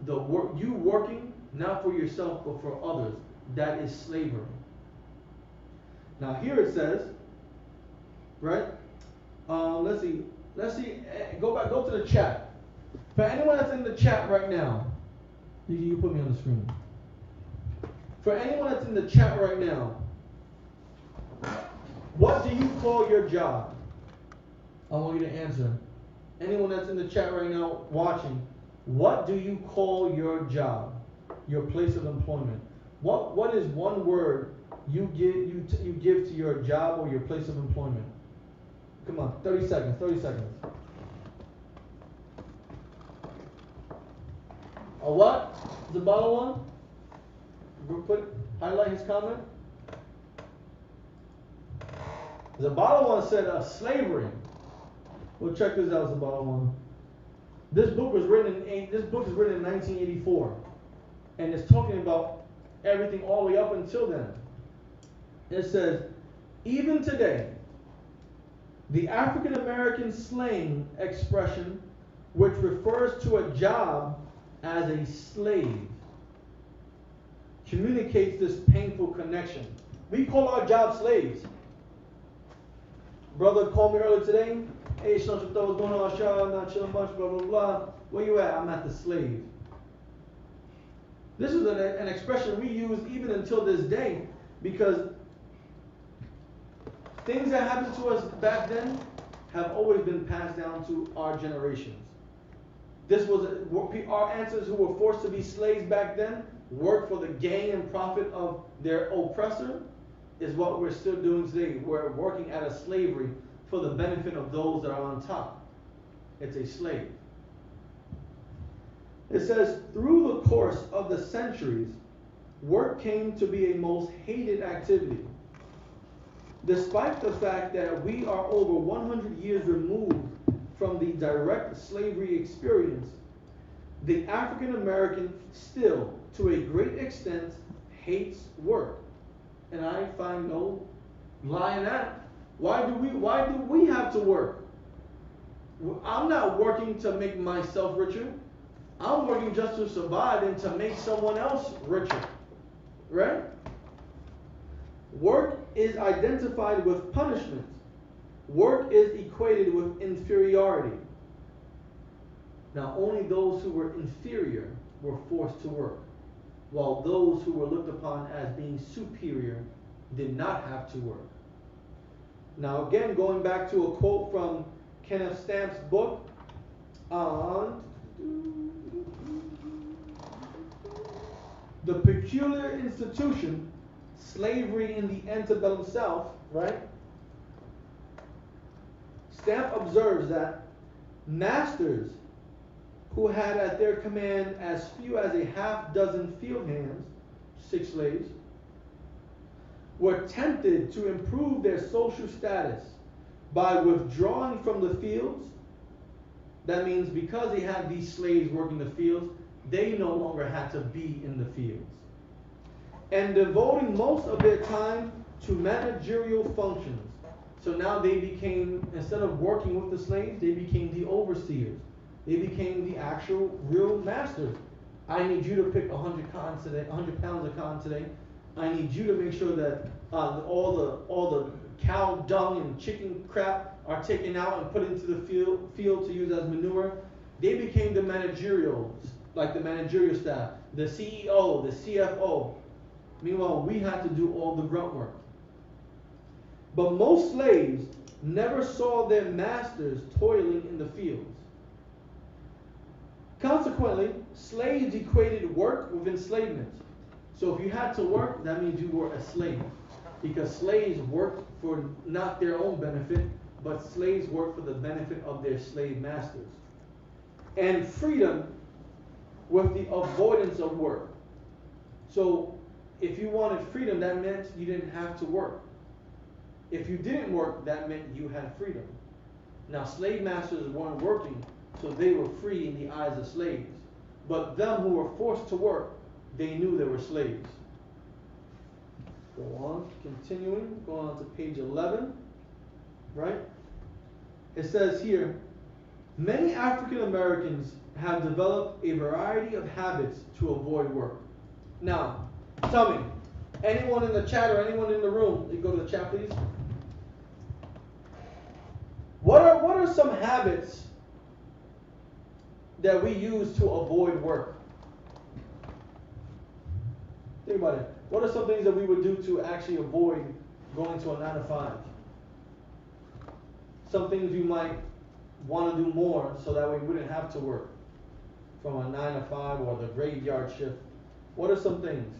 You working not for yourself but for others. That is slavery. Now here it says, right? Let's see. Go to the chat. For anyone that's in the chat right now, you put me on the screen. For anyone that's in the chat right now, what do you call your job? I want you to answer. Anyone that's in the chat right now watching, what do you call your job? Your place of employment. What is one word you give to your job or your place of employment? Come on, 30 seconds. A what? The bottom one? Highlight his comment. Zabala one said slavery. Well, check this out, Zabala one. This book is written in 1984, and it's talking about everything all the way up until then. It says, even today, the African American slang expression, which refers to a job as a slave, communicates this painful connection. We call our job slaves. Brother called me earlier today. Hey, Sean, what's going on, Sean? Not chilling much, blah, blah, blah. Where you at? I'm at the slave. This is an expression we use even until this day, because things that happened to us back then have always been passed down to our generations. This was our ancestors who were forced to be slaves back then, worked for the gain and profit of their oppressor, is what we're still doing today. We're working at a slavery for the benefit of those that are on top. It's a slave. It says, through the course of the centuries, work came to be a most hated activity. Despite the fact that we are over 100 years removed from the direct slavery experience, the African American still, to a great extent, hates work. And I find no lie in that. Why do we have to work? I'm not working to make myself richer. I'm working just to survive and to make someone else richer. Right? Work is identified with punishment. Work is equated with inferiority. Now, only those who were inferior were forced to work, while those who were looked upon as being superior did not have to work. Now, again, going back to a quote from Kenneth Stamp's book on the peculiar institution, slavery in the antebellum South, right? Stamp observes that masters who had at their command as few as a half dozen field hands, 6 slaves, were tempted to improve their social status by withdrawing from the fields. That means because they had these slaves working the fields, they no longer had to be in the fields. And devoting most of their time to managerial functions. So now they became, instead of working with the slaves, they became the overseers. They became the actual real masters. I need you to pick 100 pounds of cotton today. I need you to make sure that all the cow dung and chicken crap are taken out and put into the field to use as manure. They became the managerials, like the managerial staff, the CEO, the CFO. Meanwhile, we had to do all the grunt work. But most slaves never saw their masters toiling in the fields. Consequently, slaves equated work with enslavement. So if you had to work, that means you were a slave. Because slaves worked for not their own benefit, but slaves worked for the benefit of their slave masters. And freedom with the avoidance of work. So if you wanted freedom, that meant you didn't have to work. If you didn't work, that meant you had freedom. Now, slave masters weren't working, so they were free in the eyes of slaves. But them who were forced to work, they knew they were slaves. Go on, continuing, going on to page 11, right? It says here, many African Americans have developed a variety of habits to avoid work. Now, tell me, anyone in the chat or anyone in the room, you go to the chat please. What are some habits that we use to avoid work? Think about it. What are some things that we would do to actually avoid going to a 9 to 5? Some things you might want to do more so that way we wouldn't have to work from a 9 to 5 or the graveyard shift. What are some things?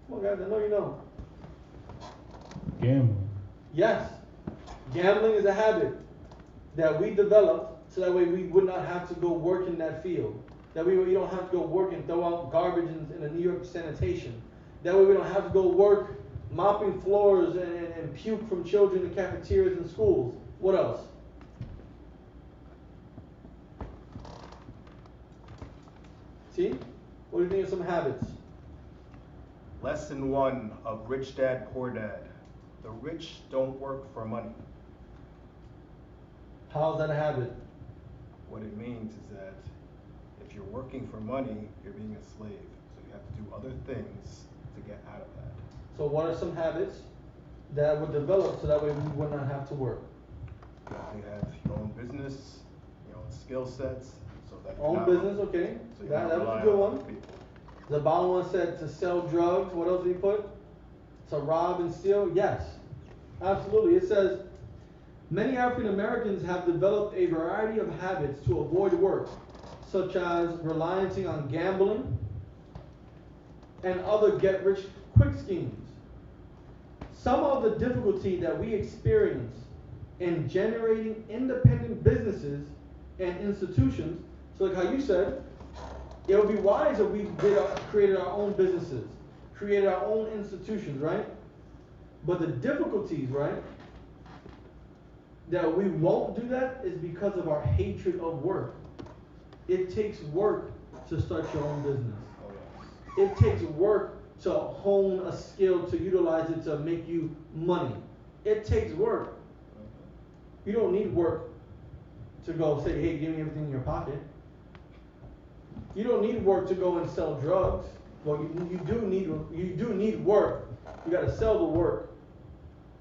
Come on guys, I know you know. Gambling. Yes. Gambling is a habit that we developed so that way we would not have to go work in that field. That way you don't have to go work and throw out garbage in York sanitation. That way we don't have to go work mopping floors and puke from children in cafeterias and schools. What else? See? What do you think of some habits? Lesson 1 of Rich Dad, Poor Dad. The rich don't work for money. How's that a habit? What it means is that if you're working for money, you're being a slave. So you have to do other things to get out of that. So what are some habits that would develop so that way we would not have to work? You have to have your own business, your own skill sets, so that you're Own not- business, okay. so you're That not was a relying good on one. other people. The bottom one said to sell drugs. What else did he put? To rob and steal? Yes. Absolutely. It says, many African Americans have developed a variety of habits to avoid work, such as reliance on gambling and other get-rich-quick schemes. Some of the difficulty that we experience in generating independent businesses and institutions, so like how you said, it would be wise if we created our own businesses, created our own institutions, right? But the difficulties, right, that we won't do that is because of our hatred of work. It takes work to start your own business. Oh, yes. It takes work to hone a skill, to utilize it to make you money. It takes work. You don't need work to go say, hey, give me everything in your pocket. You don't need work to go and sell drugs. Well, you do need work. You got to sell the work.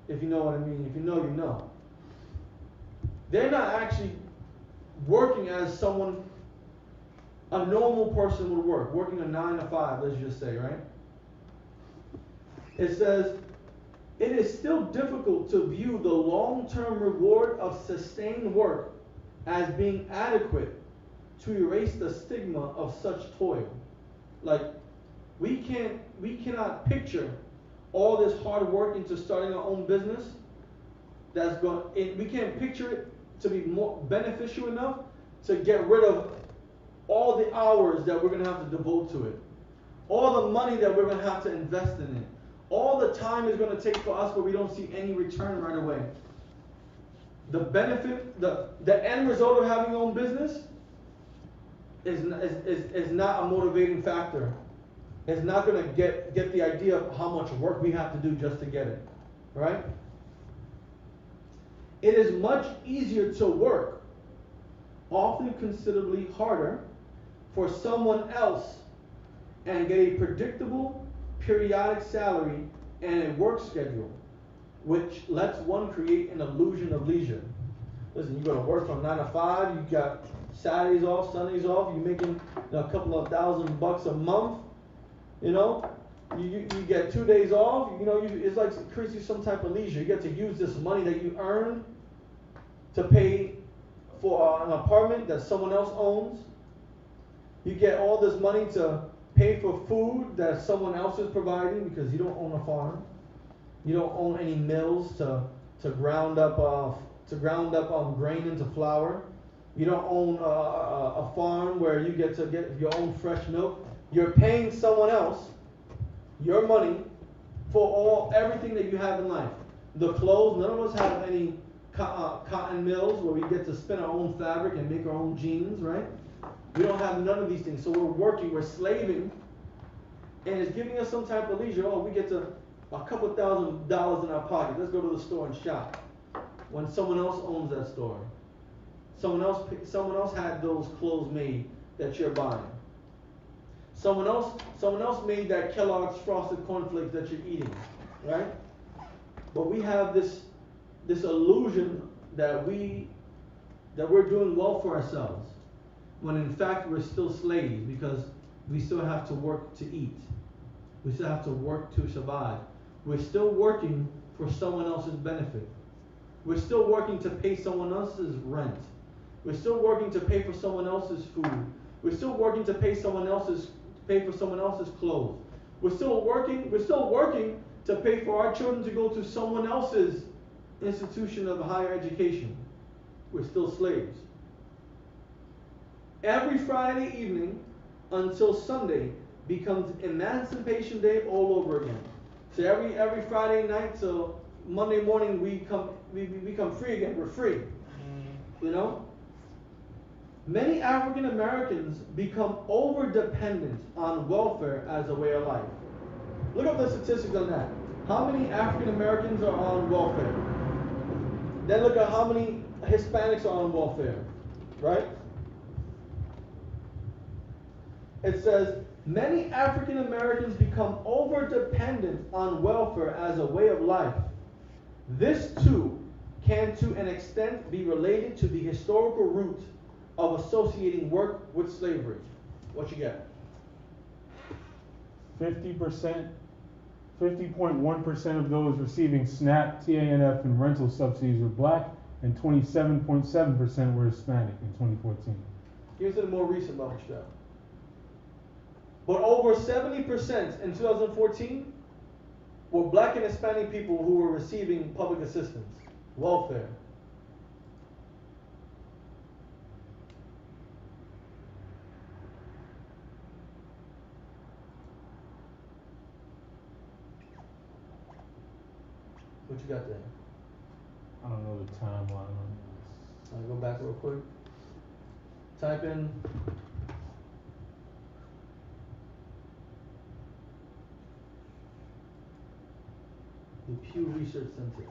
If you know what I mean. If you know, you know. They're not actually working as someone, a normal person would work, working a 9 to 5, let's just say, right? It says, it is still difficult to view the long-term reward of sustained work as being adequate to erase the stigma of such toil. Like, we cannot picture all this hard work into starting our own business. We can't picture it to be more beneficial enough to get rid of all the hours that we're going to have to devote to it, all the money that we're going to have to invest in it, all the time it's going to take for us where we don't see any return right away. The benefit, the end result of having your own business is not a motivating factor. It's not going to get the idea of how much work we have to do just to get it, right? It is much easier to work, often considerably harder, for someone else and get a predictable, periodic salary and a work schedule, which lets one create an illusion of leisure. Listen, you go to work from 9 to 5, you got Saturdays off, Sundays off, you're making a couple of $1,000 a month, you know, you get 2 days off, you know, it's like it creates you some type of leisure. You get to use this money that you earned to pay for an apartment that someone else owns. You get all this money to pay for food that someone else is providing because you don't own a farm. You don't own any mills to ground up grain into flour. You don't own a farm where you get to get your own fresh milk. You're paying someone else your money for everything that you have in life. The clothes, none of us have any cotton mills where we get to spin our own fabric and make our own jeans, right? We don't have none of these things. So we're working, we're slaving, and it's giving us some type of leisure. Oh, we get to a couple $1,000 in our pocket. Let's go to the store and shop. When someone else owns that store. Someone else had those clothes made that you're buying. Someone else made that Kellogg's Frosted Cornflakes that you're eating, right? But we have this illusion that we're doing well for ourselves, when in fact we're still slaves because we still have to work to eat. We still have to work to survive. We're still working for someone else's benefit. We're still working to pay someone else's rent. We're still working to pay for someone else's food. We're still working to pay for someone else's clothes. We're still working to pay for our children to go to someone else's institution of higher education. We're still slaves. Every Friday evening until Sunday, becomes Emancipation Day all over again. So every Friday night till Monday morning we become free again. We're free. You know? Many African Americans become over-dependent on welfare as a way of life. Look up the statistics on that. How many African Americans are on welfare? Then look at how many Hispanics are on welfare, right? It says, many African Americans become over-dependent on welfare as a way of life. This too can to an extent be related to the historical root of associating work with slavery. What you got? 50.1% of those receiving SNAP, TANF, and rental subsidies were black, and 27.7% were Hispanic in 2014. Here's the more recent level strap. But over 70% in 2014 were black and Hispanic people who were receiving public assistance, welfare. What you got there? I don't know the timeline on I'll go back real quick. Type in the Pew Research Center.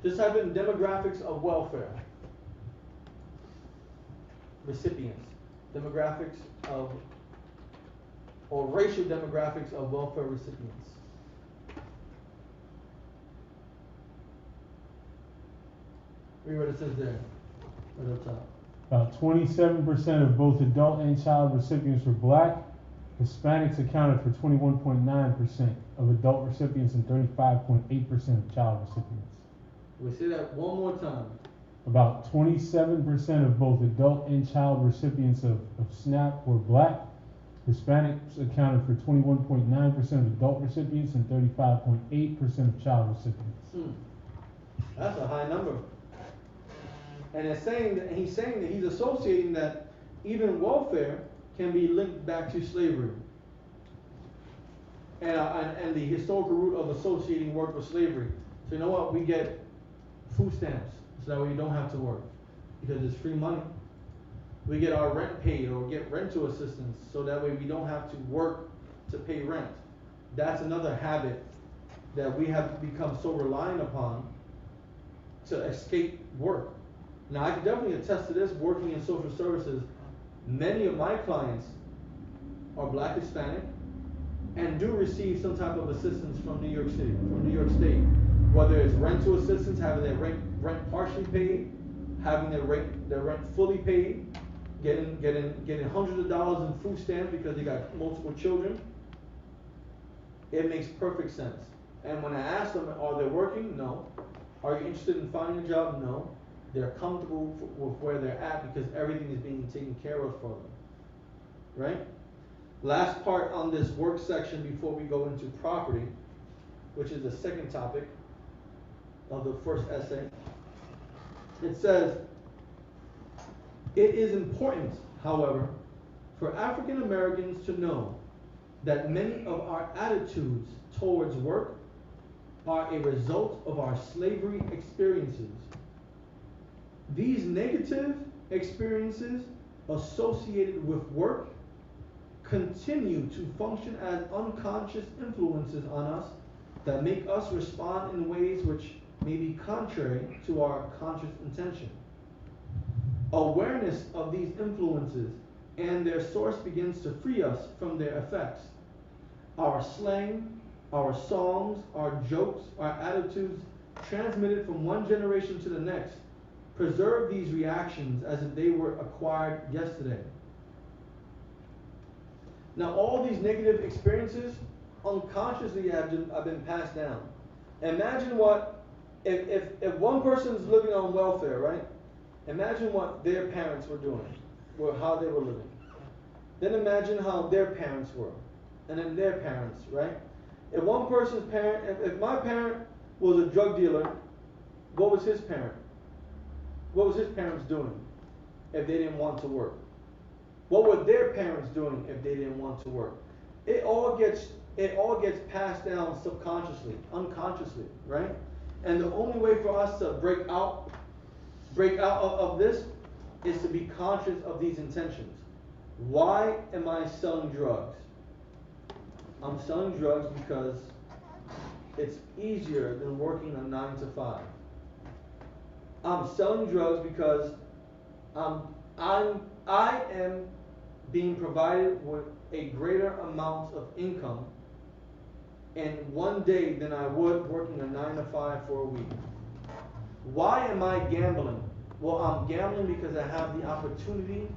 Just type in demographics of welfare recipients. Demographics of, or racial demographics of welfare recipients. Read what it says there, right up top. About 27% of both adult and child recipients were black. Hispanics accounted for 21.9% of adult recipients and 35.8% of child recipients. We'll say that one more time. About 27% of both adult and child recipients of SNAP were black. Hispanics accounted for 21.9% of adult recipients and 35.8% of child recipients. That's a high number. And he's saying that he's associating that even welfare can be linked back to slavery. And the historical root of associating work with slavery. So you know what? We get food stamps, so that way you don't have to work, because it's free money. We get our rent paid, or get rental assistance, so that way we don't have to work to pay rent. That's another habit that we have become so reliant upon to escape work. Now I can definitely attest to this, working in social services. Many of my clients are black, Hispanic, and do receive some type of assistance from New York City, from New York State. Whether it's rental assistance, having their rent partially paid, having their rent fully paid, getting hundreds of dollars in food stamps because they got multiple children. It makes perfect sense. And when I ask them, are they working? No. Are you interested in finding a job? No. They're comfortable with where they're at because everything is being taken care of for them. Right? Last part on this work section before we go into property, which is the second topic of the first essay. It says, it is important, however, for African Americans to know that many of our attitudes towards work are a result of our slavery experiences. These negative experiences associated with work continue to function as unconscious influences on us that make us respond in ways which may be contrary to our conscious intention. Awareness of these influences and their source begins to free us from their effects. Our slang, our songs, our jokes, our attitudes transmitted from one generation to the next preserve these reactions as if they were acquired yesterday. Now all these negative experiences unconsciously have been passed down. Imagine what, if one person's living on welfare, right? Imagine what their parents were doing, or how they were living. Then imagine how their parents were, and then their parents, right? If one person's parent, if my parent was a drug dealer, what was his parent? What was his parents doing if they didn't want to work? What were their parents doing if they didn't want to work? It all gets passed down subconsciously, unconsciously, right? And the only way for us to break out of this is to be conscious of these intentions. Why am I selling drugs? I'm selling drugs because it's easier than working a 9 to 5. I'm selling drugs because I am being provided with a greater amount of income in one day than I would working a 9 to 5 for a week. Why am I gambling? Well, I'm gambling because I have the opportunity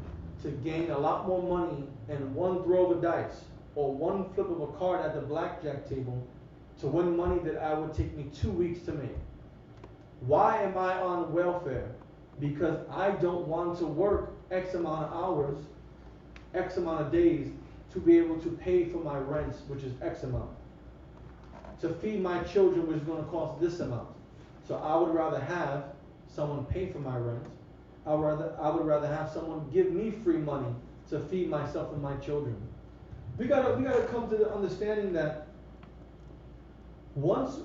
to gain a lot more money in one throw of a dice or one flip of a card at the blackjack table to win money that I would take me 2 weeks to make. Why am I on welfare? Because I don't want to work X amount of hours, X amount of days to be able to pay for my rent, which is X amount. To feed my children, which is going to cost this amount. So I would rather have someone pay for my rent. I would rather have someone give me free money to feed myself and my children. We gotta come to the understanding that once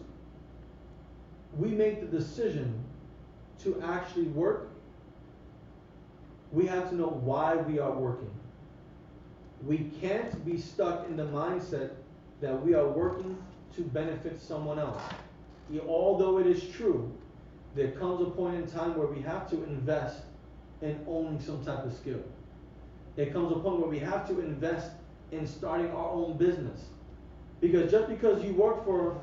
we make the decision to actually work, we have to know why we are working. We can't be stuck in the mindset that we are working to benefit someone else. Although it is true, there comes a point in time where we have to invest in owning some type of skill. There comes a point where we have to invest in starting our own business. Because just because you work for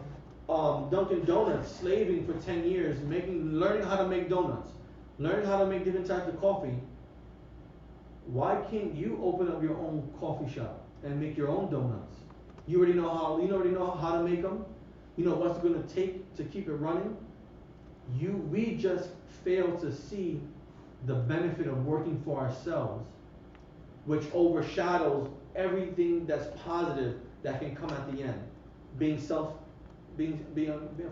Dunkin' Donuts, slaving for 10 years, learning how to make donuts, learning how to make different types of coffee, why can't you open up your own coffee shop and make your own donuts? You already know how to make them. You know what's going to take to keep it running. We just fail to see the benefit of working for ourselves, which overshadows everything that's positive that can come at the end. Being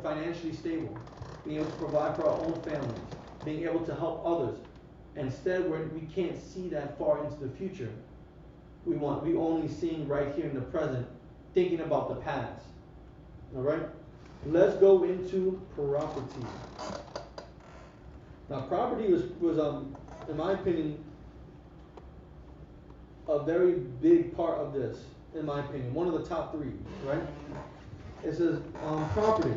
financially stable, being able to provide for our own families, being able to help others. Instead, we can't see that far into the future. We only seeing right here in the present, thinking about the past. All right? Let's go into property. Now, property was in my opinion, a very big part of this. In my opinion, one of the top 3. Right? It says property.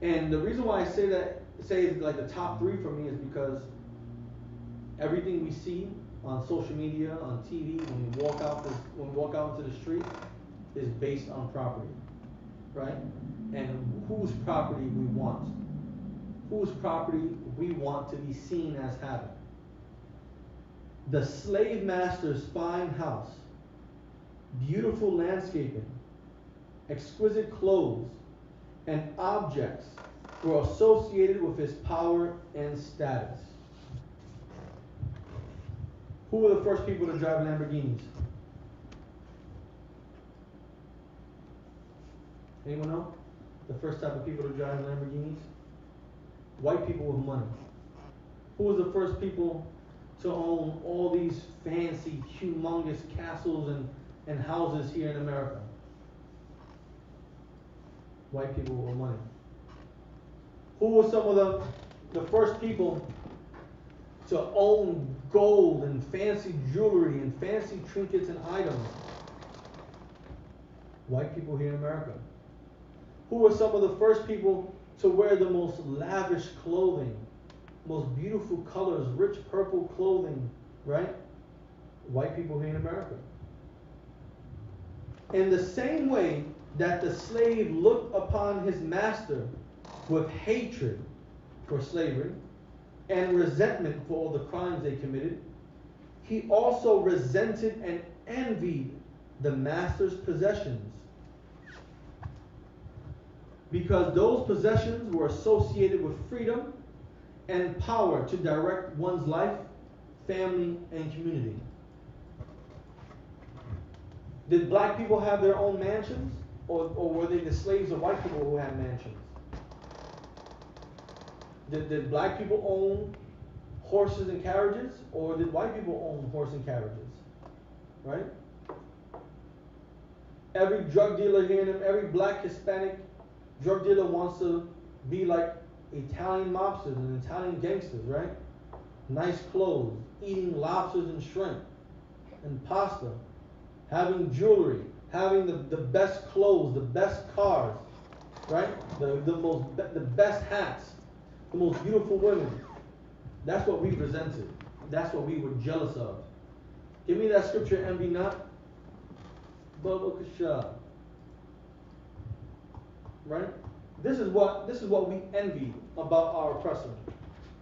And the reason why I say it's like the top 3 for me is because everything we see on social media, on TV, when we walk out into the street, is based on property, right? And whose property we want, whose property we want to be seen as having. The slave master's fine house, beautiful landscaping, exquisite clothes, and objects were associated with his power and status. Who were the first people to drive Lamborghinis? Anyone know? The first type of people to drive Lamborghinis? White people with money. Who was the first people to own all these fancy, humongous castles and houses here in America? White people with money. Who were some of the first people to own gold and fancy jewelry and fancy trinkets and items? White people here in America. Who were some of the first people to wear the most lavish clothing, most beautiful colors, rich purple clothing, right? White people here in America. In the same way that the slave looked upon his master with hatred for slavery and resentment for all the crimes they committed, he also resented and envied the master's possessions, because those possessions were associated with freedom and power to direct one's life, family, and community. Did black people have their own mansions, or were they the slaves of white people who had mansions? Did black people own horses and carriages, or did white people own horse and carriages? Right? Every drug dealer here, and every black Hispanic drug dealer wants to be like Italian mobsters and Italian gangsters, right? Nice clothes, eating lobsters and shrimp and pasta, having jewelry, having the best clothes, the best cars, right? The best hats, the most beautiful women. That's what we resented. That's what we were jealous of. Give me that scripture, envy not. Right? This is what we envied about our oppressor.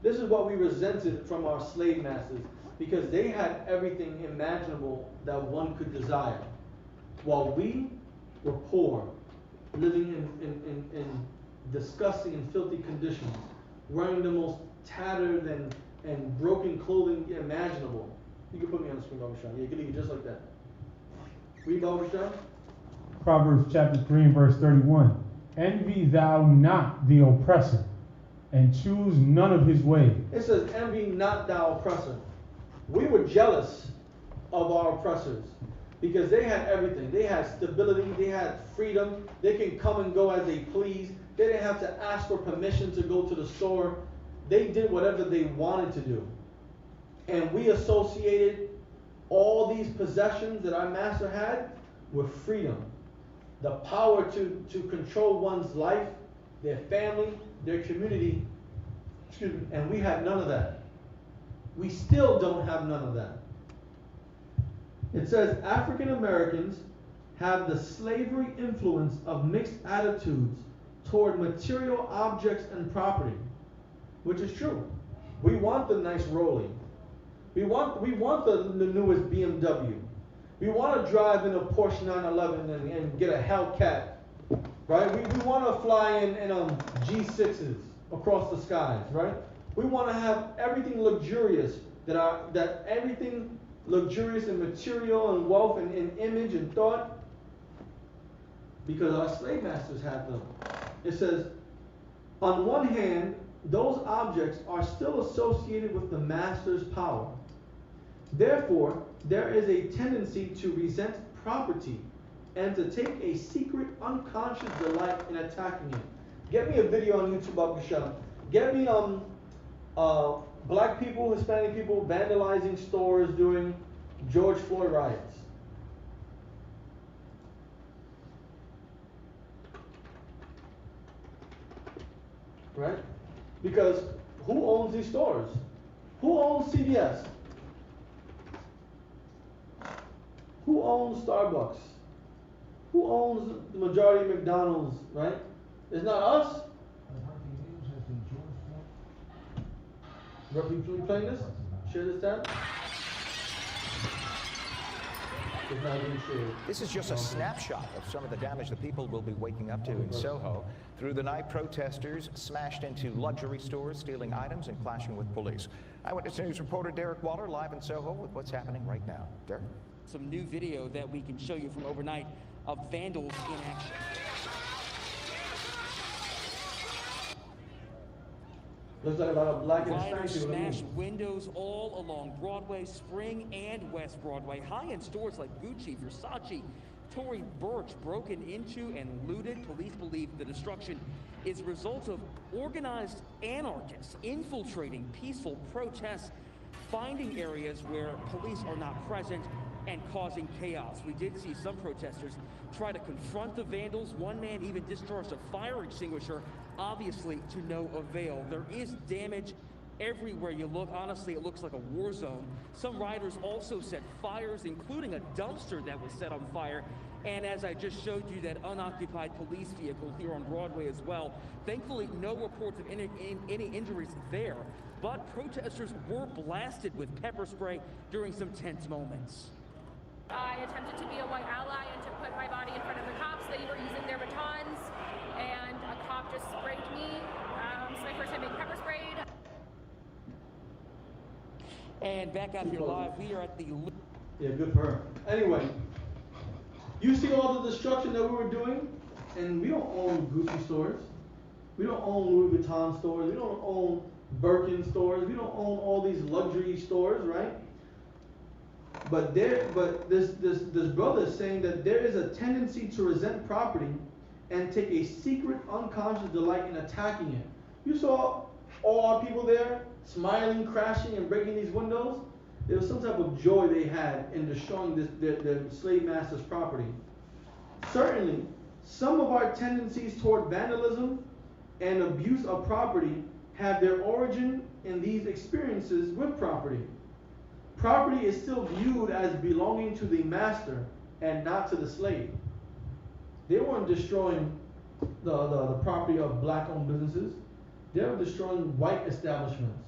This is what we resented from our slave masters, because they had everything imaginable that one could desire, while we were poor, living in disgusting and filthy conditions, wearing the most tattered and broken clothing imaginable. You can put me on the screen, Baba Shah. Yeah, you can leave it just like that. Read, Baba Shah. Proverbs chapter 3 and verse 31. Envy thou not the oppressor, and choose none of his way. It says, envy not thou oppressor. We were jealous of our oppressors because they had everything. They had stability, they had freedom, they can come and go as they please. They didn't have to ask for permission to go to the store. They did whatever they wanted to do. And we associated all these possessions that our master had with freedom. The power to control one's life, their family, their community. Excuse me. And we had none of that. We still don't have none of that. It says African Americans have the slavery influence of mixed attitudes toward material objects and property, which is true. We want the nice Rollie. We want the newest BMW. We want to drive in a Porsche 911 and get a Hellcat, right? We want to fly in G6s across the skies, right? We want to have everything luxurious, that everything luxurious in material and wealth and in image and thought, because our slave masters had them. It says, on one hand, those objects are still associated with the master's power. Therefore, there is a tendency to resent property and to take a secret, unconscious delight in attacking it. Get me a video on YouTube, Abu Shah. Get me black people, Hispanic people vandalizing stores during George Floyd riots. Right? Because who owns these stores? Who owns CVS? Who owns Starbucks? Who owns the majority of McDonald's, right? It's not us. Repeat playing this? Share this tab? It's not being shared. This is just a snapshot of some of the damage the people will be waking up to in Soho. Through the night, protesters smashed into luxury stores, stealing items and clashing with police. Eyewitness News reporter Derek Waller live in Soho with what's happening right now. Derek? Some new video that we can show you from overnight of vandals in action. Looks like a lot of black and Rioters Hispanic people. smashed windows all along Broadway, Spring and West Broadway. High-end stores like Gucci, Versace, Tory Burch broken into and looted. Police believe the destruction is a result of organized anarchists infiltrating peaceful protests, finding areas where police are not present, and causing chaos. We did see some protesters try to confront the vandals. One man even discharged a fire extinguisher, obviously to no avail. There is damage everywhere you look. Honestly, it looks like a war zone. Some rioters also set fires, including a dumpster that was set on fire. And as I just showed you, that unoccupied police vehicle here on Broadway as well. Thankfully, no reports of any injuries there, but protesters were blasted with pepper spray during some tense moments. I attempted to be a white ally and to put my body in front of the cops. They were using their batons, and a cop just sprayed me. It's my first time being pepper sprayed. And back out here live, we are at the... Yeah, good for her. Anyway, you see all the destruction that we were doing, and we don't own Gucci stores. We don't own Louis Vuitton stores. We don't own Birkin stores. We don't own all these luxury stores, right? But this brother is saying that there is a tendency to resent property and take a secret unconscious delight in attacking it. You saw all our people there smiling, crashing, and breaking these windows. There was some type of joy they had in destroying their slave master's property. Certainly, some of our tendencies toward vandalism and abuse of property have their origin in these experiences with property. Property is still viewed as belonging to the master and not to the slave. They weren't destroying the property of black-owned businesses. They were destroying white establishments.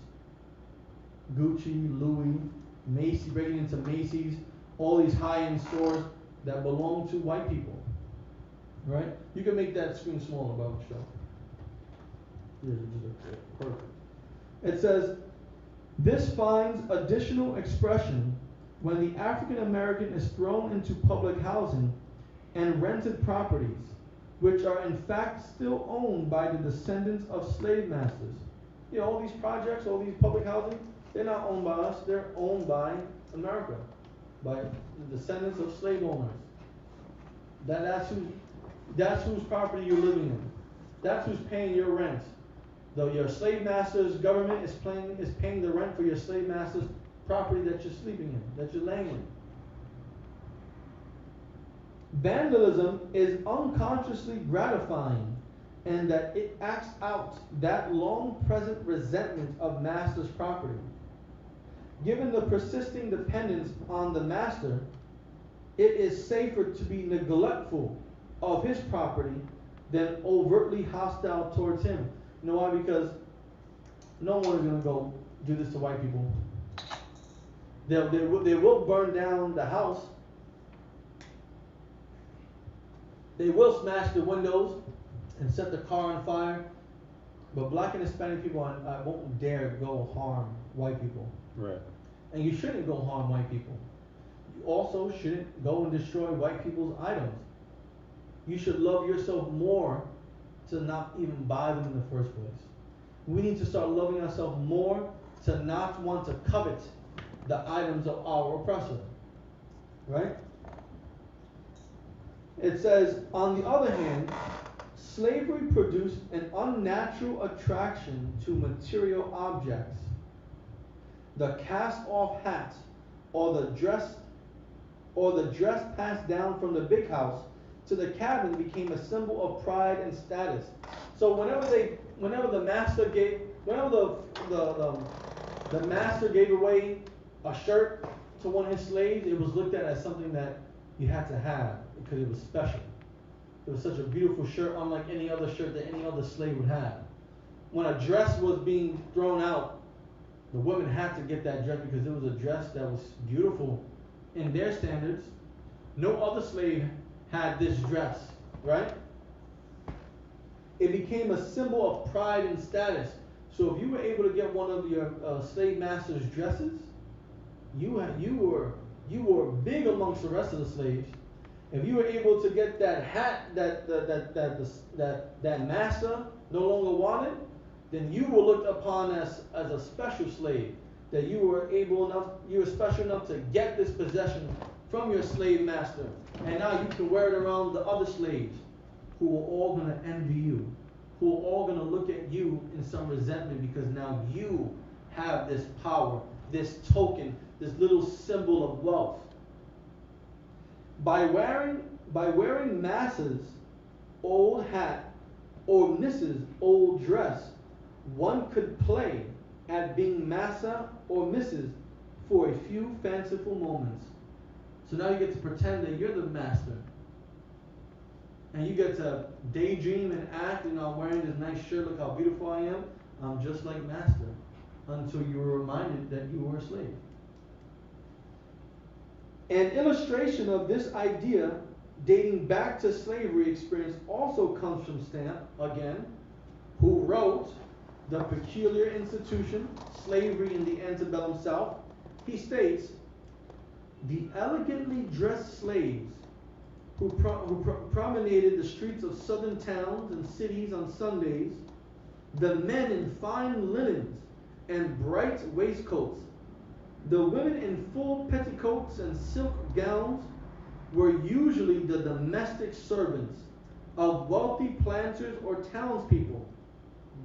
Gucci, Louis, Macy's, breaking into Macy's, all these high-end stores that belong to white people. Right? You can make that screen smaller, about yourself. Perfect. It says, this finds additional expression when the African American is thrown into public housing and rented properties, which are in fact still owned by the descendants of slave masters. You know, all these projects, all these public housing, they're not owned by us, they're owned by America, by the descendants of slave owners. That's whose property you're living in. That's who's paying your rent. Though your slave master's government is paying the rent for your slave master's property that you're sleeping in, that you're laying in. Vandalism is unconsciously gratifying in that it acts out that long-present resentment of master's property. Given the persisting dependence on the master, it is safer to be neglectful of his property than overtly hostile towards him. You know why? Because no one is going to go do this to white people. They will burn down the house. They will smash the windows and set the car on fire. But black and Hispanic people, I won't dare go harm white people. Right. And you shouldn't go harm white people. You also shouldn't go and destroy white people's items. You should love yourself more to not even buy them in the first place. We need to start loving ourselves more to not want to covet the items of our oppressor. Right? It says, on the other hand, slavery produced an unnatural attraction to material objects. The cast-off hat or the dress passed down from the big house to the cabin became a symbol of pride and status. So whenever the master gave away a shirt to one of his slaves, it was looked at as something that you had to have because it was special. It was such a beautiful shirt, unlike any other shirt that any other slave would have. When a dress was being thrown out, the women had to get that dress because it was a dress that was beautiful in their standards. No other slave had this dress, right? It became a symbol of pride and status. So if you were able to get one of your slave master's dresses, you were big amongst the rest of the slaves. If you were able to get that hat that master no longer wanted, then you were looked upon as a special slave. That you were special enough to get this possession from your slave master. And now you can wear it around the other slaves who are all going to envy you, who are all going to look at you in some resentment because now you have this power, this token, this little symbol of wealth. By wearing Massa's old hat or Mrs. old dress, one could play at being Massa or Mrs. for a few fanciful moments. So now you get to pretend that you're the master. And you get to daydream and act, I'm wearing this nice shirt, look how beautiful I am. I'm just like master. Until you were reminded that you were a slave. An illustration of this idea dating back to slavery experience also comes from Stamp, again, who wrote The Peculiar Institution, Slavery in the Antebellum South. He states, the elegantly dressed slaves who promenaded the streets of southern towns and cities on Sundays, the men in fine linens and bright waistcoats. The women in full petticoats and silk gowns were usually the domestic servants of wealthy planters or townspeople.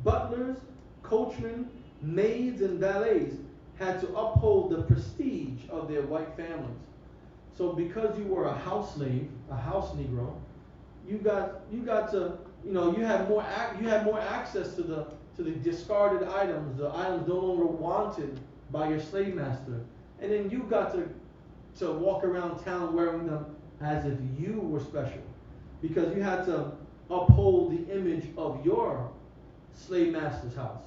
Butlers, coachmen, maids, and valets had to uphold the prestige of their white families. So because you were a house slave, a house Negro, you got to, you had more access to the discarded items, the items no longer wanted by your slave master, and then you got to walk around town wearing them as if you were special, because you had to uphold the image of your slave master's house.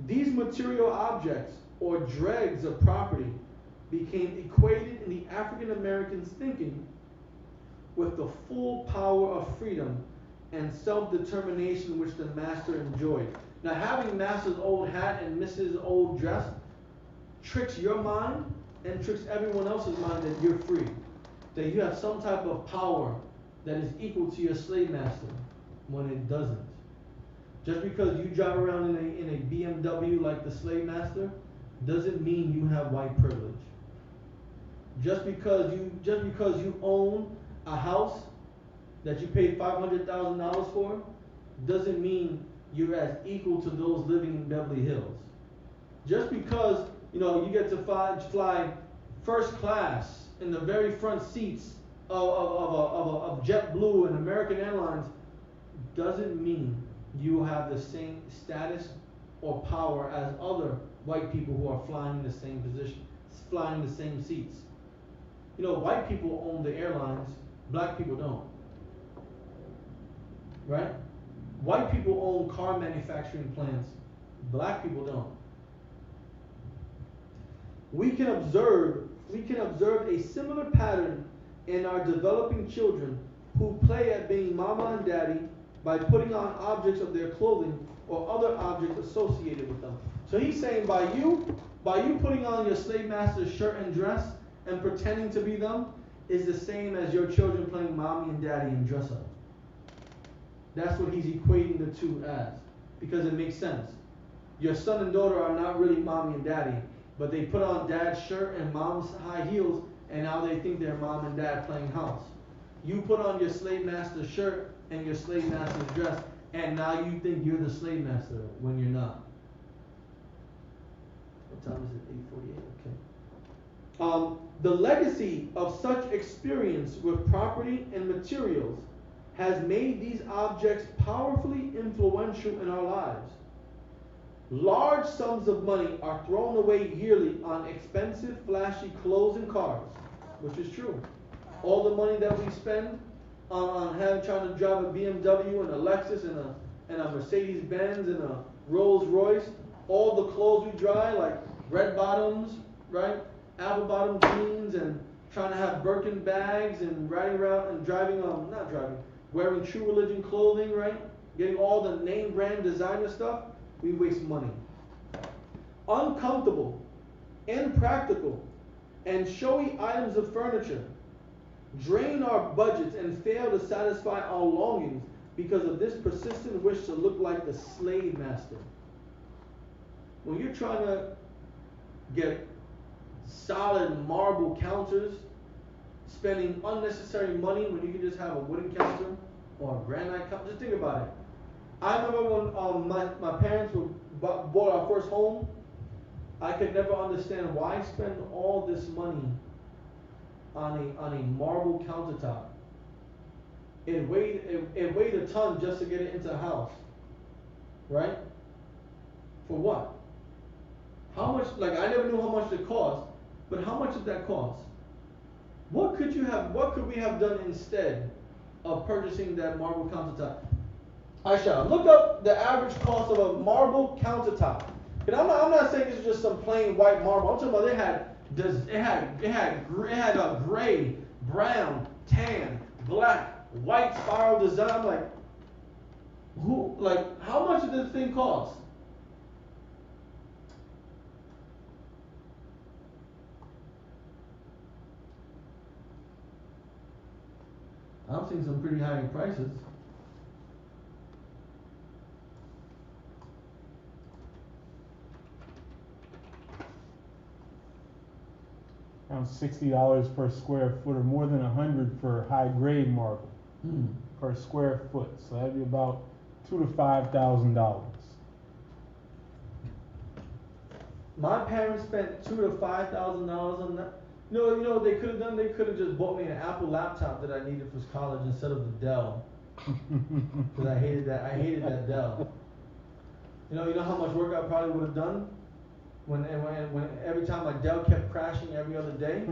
These material objects, or dregs of property, became equated in the African American's thinking with the full power of freedom and self-determination which the master enjoyed. Now, having master's old hat and Mrs. old dress tricks your mind and tricks everyone else's mind that you're free, that you have some type of power that is equal to your slave master, when it doesn't. Just because you drive around in a BMW like the slave master doesn't mean you have white privilege. Just because you own a house that you paid $500,000 for doesn't mean you're as equal to those living in Beverly Hills. Just because you get to fly first class in the very front seats of JetBlue and American Airlines doesn't mean you have the same status or power as other white people who are flying in the same position, flying the same seats. White people own the airlines, black people don't. Right? White people own car manufacturing plants, black people don't. We can observe a similar pattern in our developing children who play at being mama and daddy by putting on objects of their clothing or other objects associated with them. So he's saying by you putting on your slave master's shirt and dress and pretending to be them is the same as your children playing mommy and daddy in dress up. That's what he's equating the two as, because it makes sense. Your son and daughter are not really mommy and daddy, but they put on dad's shirt and mom's high heels, and now they think they're mom and dad playing house. You put on your slave master's shirt and your slave master's dress, and now you think you're the slave master when you're not. What time is it? 8:48. Okay. The legacy of such experience with property and materials has made these objects powerfully influential in our lives. Large sums of money are thrown away yearly on expensive, flashy clothes and cars, which is true. All the money that we spend on trying to drive a BMW and a Lexus and a Mercedes Benz and a Rolls Royce, all the clothes we drive, like red bottoms, right? Apple bottom jeans, and trying to have Birkin bags and riding around and wearing True Religion clothing, right? Getting all the name brand designer stuff, we waste money. Uncomfortable, impractical, and showy items of furniture drain our budgets and fail to satisfy our longings because of this persistent wish to look like the slave master. When you're trying to get solid marble counters, spending unnecessary money when you can just have a wooden counter or a granite counter, just think about it. I remember when my parents bought our first home, I could never understand why spend all this money on a marble countertop. It weighed a ton just to get it into the house, right? For what? How much? Like, I never knew how much it cost, but how much did that cost? What could we have done instead of purchasing that marble countertop? Aisha, look up the average cost of a marble countertop. And I'm not saying this is just some plain white marble. I'm talking about it had a gray, brown, tan, black, white spiral design. I'm like, how much did this thing cost? I'm seeing some pretty high prices. around $60 per square foot, or more than $100 for high grade marble per square foot. So that'd be about $2,000 to $5,000. My parents spent $2,000 to $5,000 on that. You know what they could have done? They could have just bought me an Apple laptop that I needed for college instead of the Dell. Because I hated that Dell. You know how much work I probably would have done when every time my Dell kept crashing every other day.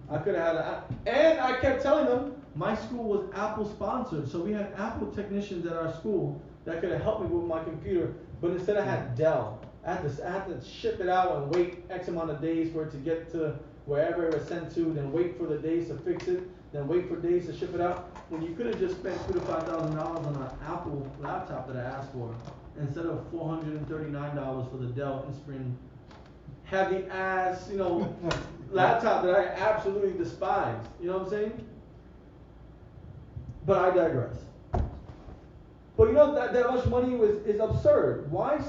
I could have had and I kept telling them my school was Apple sponsored, so we had Apple technicians at our school that could have helped me with my computer. But instead I had Dell. I had to ship it out and wait X amount of days for it to get to wherever it was sent to, then wait for the days to fix it, then wait for days to ship it out. When you could have just spent $2,000 to $5,000 on an Apple laptop that I asked for, instead of $439 for the Dell Inspiron heavy ass, laptop that I absolutely despise. You know what I'm saying? But I digress. But that much money is absurd. Why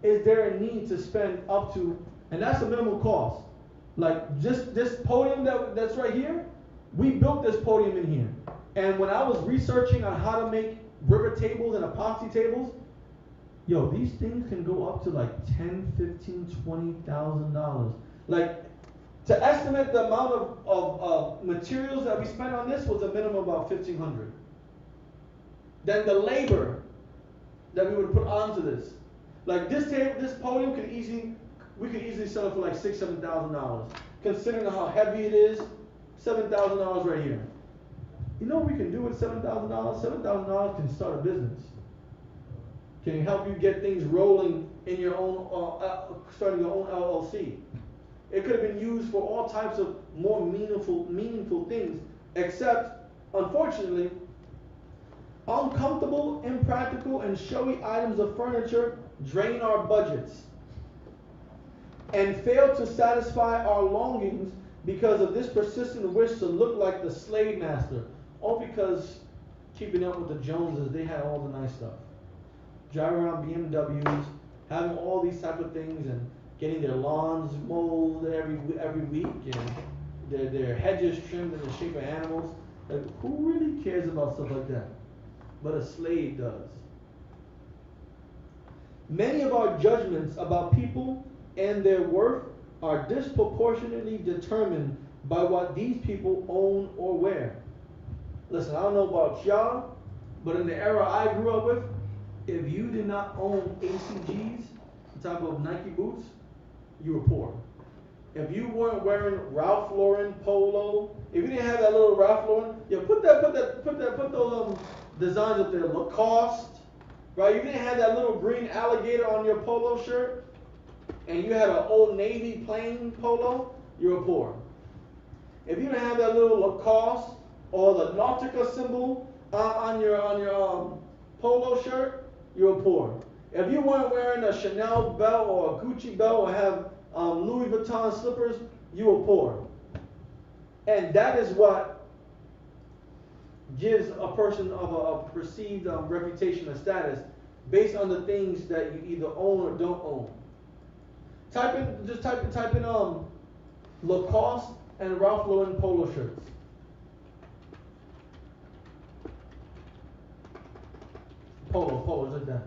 is there a need to spend up to, and that's the minimal cost. Like just this podium that's right here, we built this podium in here. And when I was researching on how to make river tables and epoxy tables, these things can go up to like $10,000, $15,000, $20,000. Like, to estimate the amount of materials that we spent on this was a minimum of about $1,500. Then the labor that we would put onto this, like this podium we could easily sell it for like $6,000, $7,000. Considering how heavy it is, $7,000 right here. You know what we can do with $7,000? $7,000 can start a business. Can help you get things rolling in your own, starting your own LLC. It could have been used for all types of more meaningful things, except, unfortunately, uncomfortable, impractical, and showy items of furniture drain our budgets and fail to satisfy our longings because of this persistent wish to look like the slave master, all because keeping up with the Joneses, they had all the nice stuff. Driving around BMWs, having all these type of things, and getting their lawns mowed every week, and their hedges trimmed in the shape of animals. Like, who really cares about stuff like that? But a slave does. Many of our judgments about people and their worth are disproportionately determined by what these people own or wear. Listen, I don't know about y'all, but in the era I grew up with, if you did not own ACGs, the type of Nike boots, you were poor. If you weren't wearing Ralph Lauren polo, if you didn't have that little Ralph Lauren, put those designs up there, Lacoste, right? You didn't have that little green alligator on your polo shirt, and you had an Old Navy plain polo, you were poor. If you didn't have that little Lacoste or the Nautica symbol on your polo shirt, you were poor. If you weren't wearing a Chanel belt or a Gucci belt or have Louis Vuitton slippers, you were poor. And that is what gives a person of a perceived reputation or status based on the things that you either own or don't own. Type in Lacoste and Ralph Lauren polo shirts. Polos like that.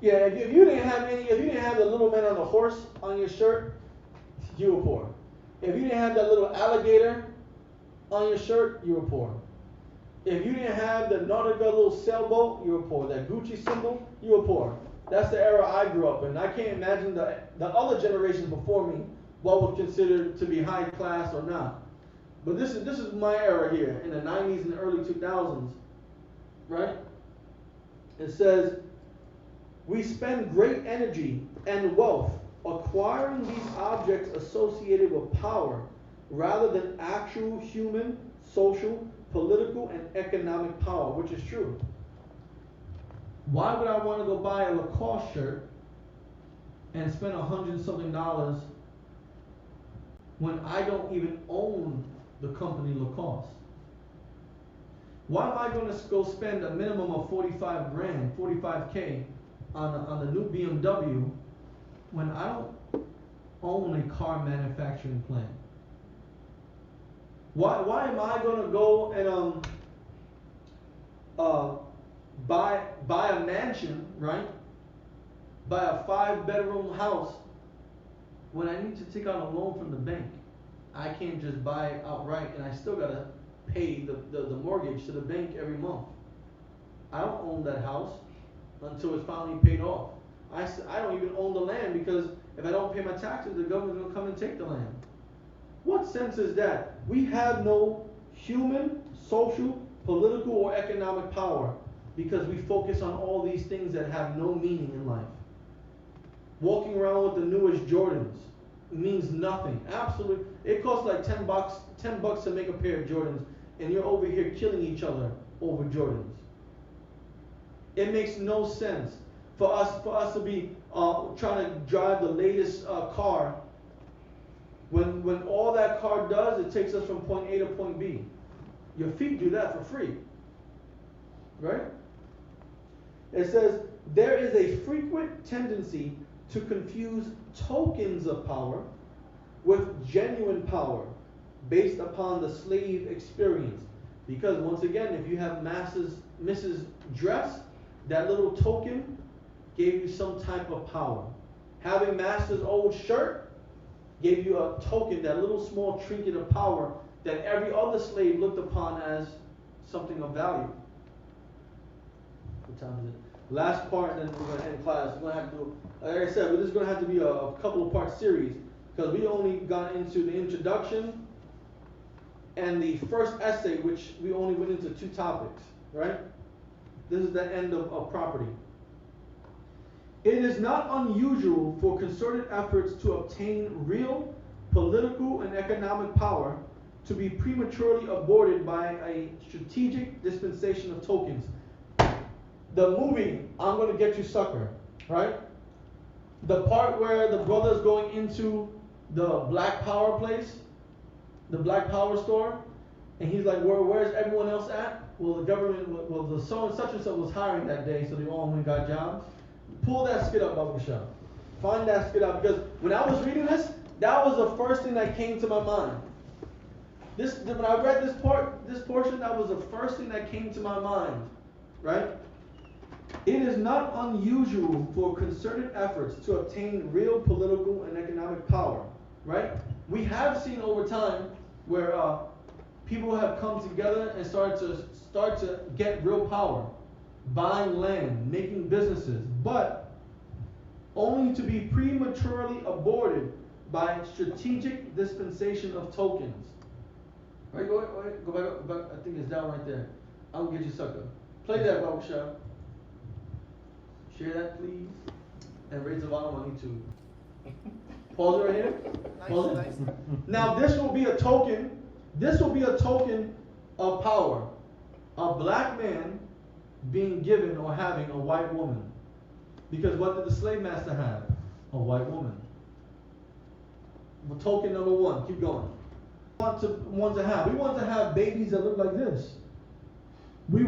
Yeah, if you didn't have the little man on the horse on your shirt, you were poor. If you didn't have that little alligator on your shirt, you were poor. If you didn't have the Nautica little sailboat, you were poor. That Gucci symbol, you were poor. That's the era I grew up in. I can't imagine the other generations before me what was considered to be high class or not. But this is my era here in the 90s and the early 2000s, right? It says, we spend great energy and wealth acquiring these objects associated with power rather than actual human, social, political, and economic power, which is true. Why would I want to go buy a Lacoste shirt and spend $100-something when I don't even own the company Lacoste? Why am I going to go spend a minimum of $45K on the new BMW when I don't own a car manufacturing plant? Why am I gonna go and buy a mansion, right? Buy a 5-bedroom house when I need to take out a loan from the bank? I can't just buy it outright, and I still gotta pay the mortgage to the bank every month. I don't own that house until it's finally paid off. I don't even own the land, because if I don't pay my taxes, the government's gonna come and take the land. What sense is that? We have no human, social, political, or economic power because we focus on all these things that have no meaning in life. Walking around with the newest Jordans means nothing. Absolutely. It costs like $10 to make a pair of Jordans, and you're over here killing each other over Jordans. It makes no sense for us to be trying to drive the latest car when all that car does, it takes us from point A to point B. Your feet do that for free, right? It says there is a frequent tendency to confuse tokens of power with genuine power based upon the slave experience. Because once again, if you have Mrs. Dress, that little token gave you some type of power. Having Master's old shirt gave you a token, that little small trinket of power that every other slave looked upon as something of value. What time is it? Last part, then we're going to end class. We're going to have to do, like I said, this is going to have to be a couple of part series, because we only got into the introduction and the first essay, which we only went into 2 topics, right? This is the end of property. It is not unusual for concerted efforts to obtain real political and economic power to be prematurely aborted by a strategic dispensation of tokens. The movie, I'm Gonna Get You Sucker, right? The part where the brother's going into the Black Power place, the Black Power store, and he's like, where's everyone else at? Well, the government, the so and such was hiring that day, so they all went and got jobs. Pull that skit up, Baba Shah. Find that skit up, because when I was reading this, that was the first thing that came to my mind. When I read this portion, that was the first thing that came to my mind, right? It is not unusual for concerted efforts to obtain real political and economic power, right? We have seen over time where people have come together and start to get real power, buying land, making businesses, but only to be prematurely aborted by strategic dispensation of tokens. Right, go back up. I think it's down right there. I'll get you sucker. Play that, Baba Shah. Share that, please. And raise the volume on YouTube. Pause it right here. Pause it. Nice. Now this will be a token. This will be a token of power. A black man being given or having a white woman. Because what did the slave master have? A white woman. Token number 1. Keep going. We want to have babies that look like this. We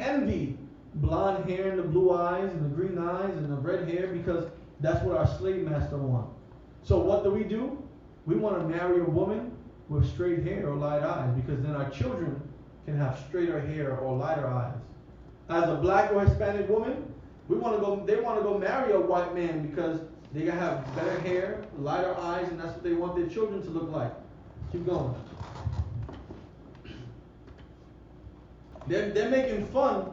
envy blonde hair and the blue eyes and the green eyes and the red hair, because that's what our slave master wants. So what do? We want to marry a woman with straight hair or light eyes, because then our children can have straighter hair or lighter eyes. As a black or Hispanic woman, they want to go marry a white man because they can have better hair, lighter eyes, and that's what they want their children to look like. Keep going. They're making fun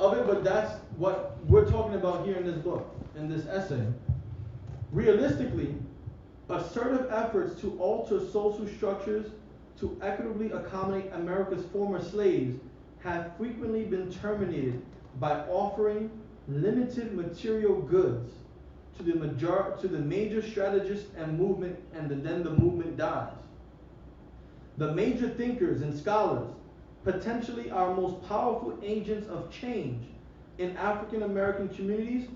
of it, but that's what we're talking about here in this book, in this essay. Realistically, assertive efforts to alter social structures to equitably accommodate America's former slaves have frequently been terminated by offering limited material goods to the major strategists and movement, and then the movement dies. The major thinkers and scholars, potentially our most powerful agents of change in African American communities,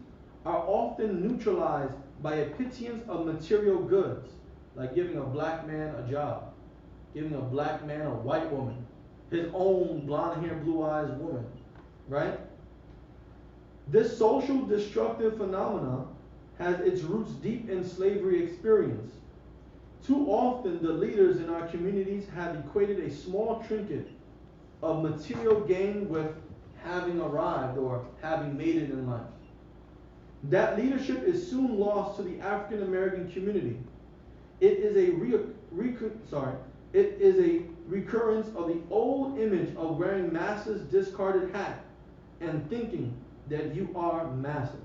are often neutralized by a pittance of material goods, like giving a black man a job, giving a black man a white woman, his own blonde hair, blue eyes woman, right? This social destructive phenomena has its roots deep in slavery experience. Too often, the leaders in our communities have equated a small trinket of material gain with having arrived or having made it in life. That leadership is soon lost to the African American community. It is a recurrence of the old image of wearing masses' discarded hat and thinking that you are massive.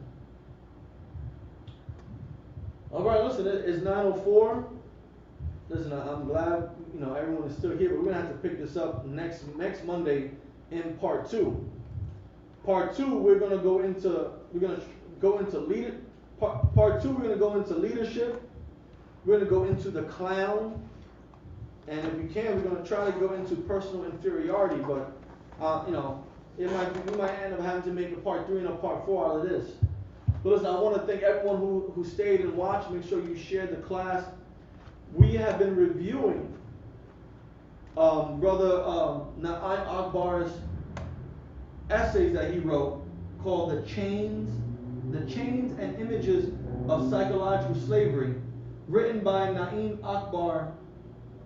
All right, listen, it's 9:04. Listen, I'm glad everyone is still here, but we're gonna have to pick this up next Monday in part 2. Part 2, we're gonna go into Part 2, we're gonna go into leadership. We're gonna go into the clown, and if we can, we're gonna try to go into personal inferiority. But we might end up having to make a part 3 and a part 4 out of this. But listen, I want to thank everyone who stayed and watched. Make sure you shared the class. We have been reviewing Brother Naim Akbar's essays that he wrote called The Chains and Images of Psychological Slavery, written by Naim Akbar,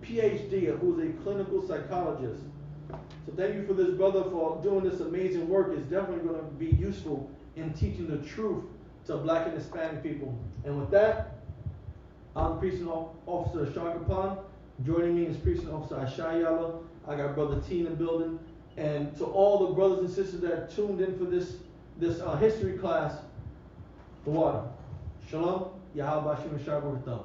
Ph.D., who is a clinical psychologist. So thank you for this brother for doing this amazing work. It's definitely going to be useful in teaching the truth to Black and Hispanic people. And with that, I'm Precinct Officer Shagapan. Joining me is Precinct Officer Ashayala. I got Brother T in the building. And to all the brothers and sisters that tuned in for this history class, the water. Shalom, Yahweh Bashim Shabbat.